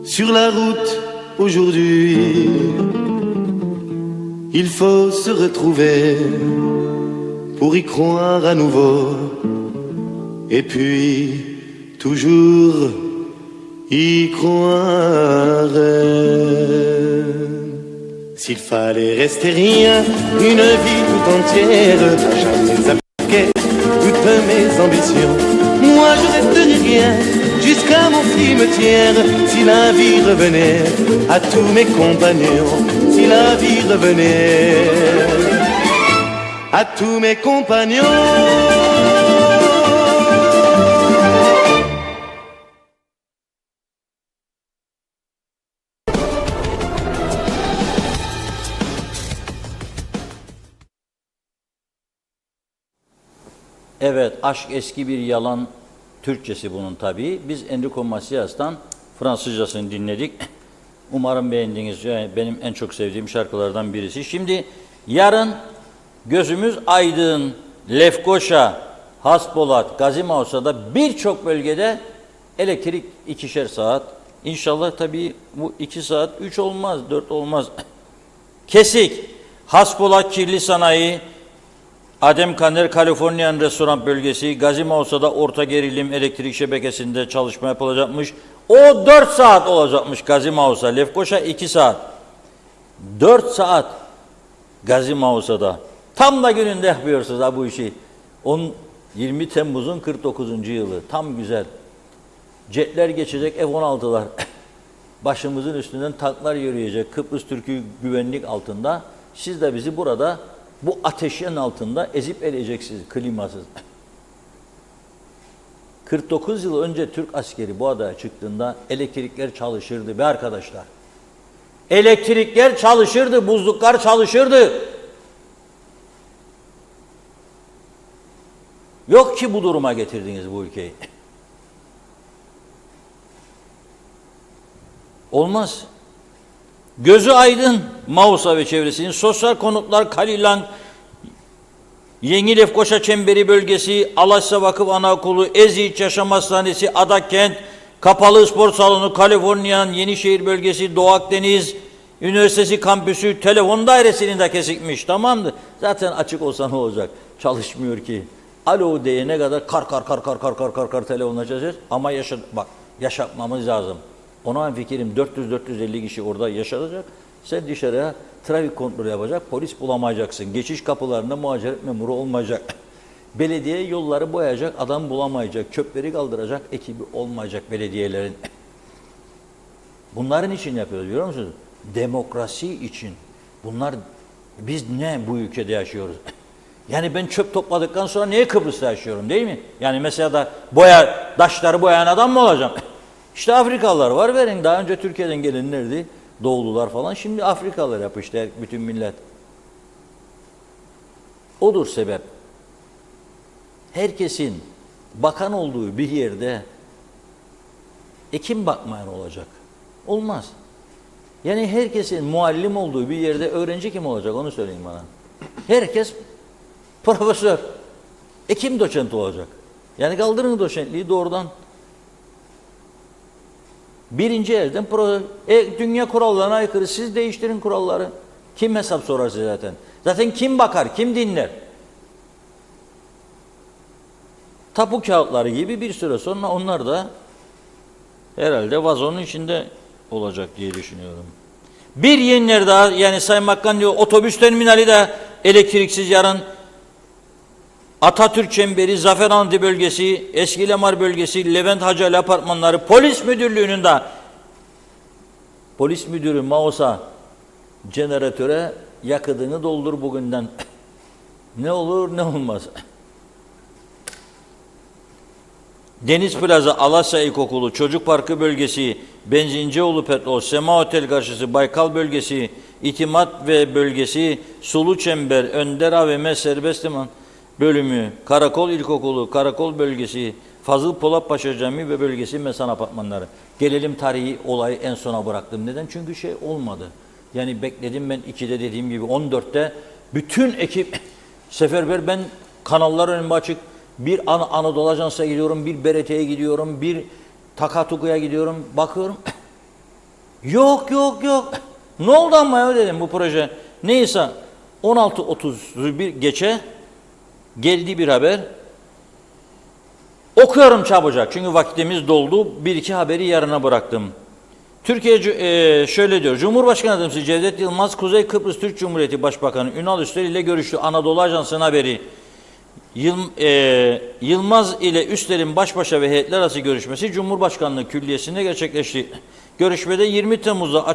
Sur la route aujourd'hui, il faut se retrouver pour y croire à nouveau. Et puis, toujours y croire. S'il fallait rester rien, une vie tout entière, à jamais appliquer toutes mes ambitions, moi je resterai rien jusqu'à mon cimetière, si la vie revenait à tous mes compagnons, si la vie revenait à tous mes compagnons. Evet, aşk eski bir yalan Türkçesi bunun tabii. Biz Enrico Macias'tan Fransızcasını dinledik. Umarım beğendiniz. Yani benim en çok sevdiğim şarkılardan birisi. Şimdi yarın gözümüz aydın, Lefkoşa, Haspolat, Gazimausa'da birçok bölgede elektrik 2'şer saat. İnşallah tabii bu 2 saat 3 olmaz, 4 olmaz. Kesik, Haspolat Kirli Sanayi, Ademkaner Kaliforniyan Restoran Bölgesi, Gazimausa'da orta gerilim elektrik şebekesinde çalışma yapılacakmış. O 4 saat olacakmış Gazimausa. Lefkoşa 2 saat. 4 saat Gazimausa'da. Tam da gününde yapıyorsunuz ha bu işi. 20 Temmuz'un 49. yılı. Tam güzel. Jetler geçecek, F-16'lar. Başımızın üstünden tanklar yürüyecek. Kıbrıs Türk'ü güvenlik altında. Siz de bizi burada bu ateşin altında ezip eleyeceksiniz klimasız. 49 yıl önce Türk askeri bu adaya çıktığında elektrikler çalışırdı be arkadaşlar. Elektrikler çalışırdı, buzluklar çalışırdı. Yok ki bu duruma getirdiniz bu ülkeyi. Olmaz. Gözü aydın Mausa ve çevresinin sosyal konutlar Kalilan, Yeni Lefkoşa Çemberi bölgesi, Alaşsa Vakıf Anaokulu, Ezit Yaşam Hastanesi, Adakent, Kapalı Spor Salonu, Kaliforniyan, Yenişehir bölgesi, Doğu Akdeniz Üniversitesi kampüsü, telefon dairesinin de kesikmiş. Tamamdır. Zaten açık olsa ne olacak? Çalışmıyor ki. Alo diyene kadar kar telefon açacağız. Ama yaşatmamız lazım. Ona fikrim 400-450 kişi orada yaşatacak. Sen dışarıya trafik kontrolü yapacak. Polis bulamayacaksın. Geçiş kapılarında muhaceret memuru olmayacak. Belediye yolları boyayacak. Adam bulamayacak. Çöpleri kaldıracak. Ekibi olmayacak belediyelerin. Bunların için yapıyoruz biliyor musunuz? Demokrasi için. Bunlar, biz ne bu ülkede yaşıyoruz? Yani ben çöp topladıktan sonra niye Kıbrıs'ta yaşıyorum değil mi? Yani mesela da taşları boyayan adam mı olacağım? İşte Afrikalılar var verin. Daha önce Türkiye'den gelenlerdi. Doğulular falan. Şimdi Afrikalılar yapıştı bütün millet. Odur sebep. Herkesin bakan olduğu bir yerde kim bakmayan olacak? Olmaz. Yani herkesin muallim olduğu bir yerde öğrenci kim olacak onu söyleyin bana. Herkes profesör. Kim doçent olacak? Yani kaldırın doçentliği doğrudan. Birinci elden dünya kurallarına aykırı. Siz değiştirin kuralları. Kim hesap sorar size zaten? Zaten kim bakar, kim dinler? Tapu kağıtları gibi bir süre sonra onlar da herhalde vazonun içinde olacak diye düşünüyorum. Bir yeniler daha, yani Sayın Bakan diyor, otobüs terminali de elektriksiz yarın. Atatürk Çemberi, Zafer Anıtı bölgesi, Eski Lemar bölgesi, Levent Hacı apartmanları, polis müdürlüğünün de polis müdürü Mausa jeneratöre yakıtını doldur bugünden. Ne olur ne olmaz. Deniz Plaza, Alasya İlkokulu, Çocuk Parkı bölgesi, Benzincioğlu Petrol, Sema Otel karşısı, Baykal bölgesi, İtimat ve bölgesi, Sulu Çember, Önder AVM Serbest Liman bölümü, Karakol İlkokulu, Karakol bölgesi, Fazıl Polatpaşa Camii ve bölgesi, Mesan apartmanları. Gelelim tarihi olayı en sona bıraktım. Neden? Çünkü şey olmadı. Yani bekledim ben 2'de dediğim gibi 14'te bütün ekip seferber, ben kanallar önüme açık. Bir Anadolu Ajans'a gidiyorum, bir BRT'ye gidiyorum, bir Takatuku'ya gidiyorum. Bakıyorum. Yok. Ne oldu ama ya dedim bu proje. Neyse 16.31 geçe geldi bir haber. Okuyorum çabucak çünkü vaktimiz doldu. Bir iki haberi yarına bıraktım. Türkiye şöyle diyor. Cumhurbaşkanı Yardımcısı Cevdet Yılmaz, Kuzey Kıbrıs Türk Cumhuriyeti Başbakanı Ünal Üstel ile görüştü. Anadolu Ajansı'nın haberi. Yılmaz ile Üstel'in baş başa ve heyetler arası görüşmesi Cumhurbaşkanlığı Külliyesi'nde gerçekleşti. Görüşmede 20 Temmuz'da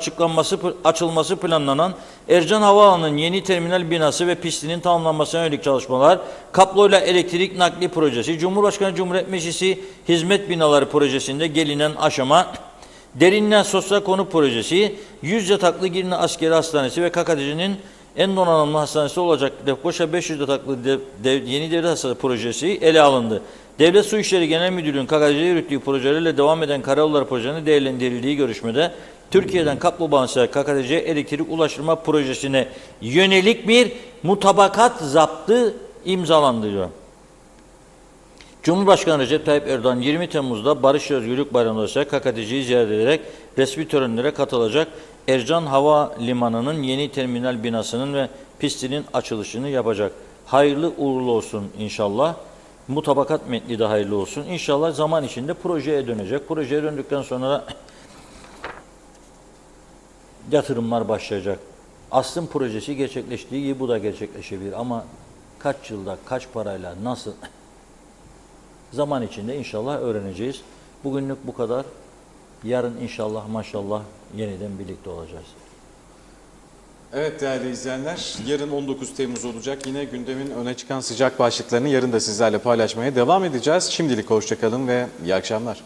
açılması planlanan Ercan Havaalanı'nın yeni terminal binası ve pistinin tamamlanmasına yönelik çalışmalar, kabloyla elektrik nakli projesi, Cumhurbaşkanı Cumhuriyet Meclisi Hizmet Binaları projesinde gelinen aşama, Derinler Sosyal Konut Projesi, 100 yataklı Girne Askeri Hastanesi ve KKTC'nin en donanımlı hastanesi olacak Lefkoşa 500 yataklı yeni devlet hastanesi projesi ele alındı. Devlet Su İşleri Genel Müdürlüğü'nün KKTC'de yürüttüğü projelerle devam eden karayolları projelerinin değerlendirildiği görüşmede Türkiye'den kablo bağımsız KKTC'ye elektrik ulaştırma projesine yönelik bir mutabakat zaptı imzalandı diyor. Cumhurbaşkanı Recep Tayyip Erdoğan 20 Temmuz'da Barış ve Özgürlük Bayramı'nda KKTC'yi ziyaret ederek resmi törenlere katılacak. Ercan Havalimanı'nın yeni terminal binasının ve pistinin açılışını yapacak. Hayırlı uğurlu olsun inşallah. Mutabakat metni de hayırlı olsun. İnşallah zaman içinde projeye dönecek. Projeye döndükten sonra yatırımlar başlayacak. Aslın projesi gerçekleştiği gibi bu da gerçekleşebilir ama kaç yılda, kaç parayla, nasıl? Zaman içinde inşallah öğreneceğiz. Bugünlük bu kadar. Yarın inşallah maşallah yeniden birlikte olacağız. Evet değerli izleyenler, yarın 19 Temmuz olacak. Yine gündemin öne çıkan sıcak başlıklarını yarın da sizlerle paylaşmaya devam edeceğiz. Şimdilik hoşça kalın ve iyi akşamlar.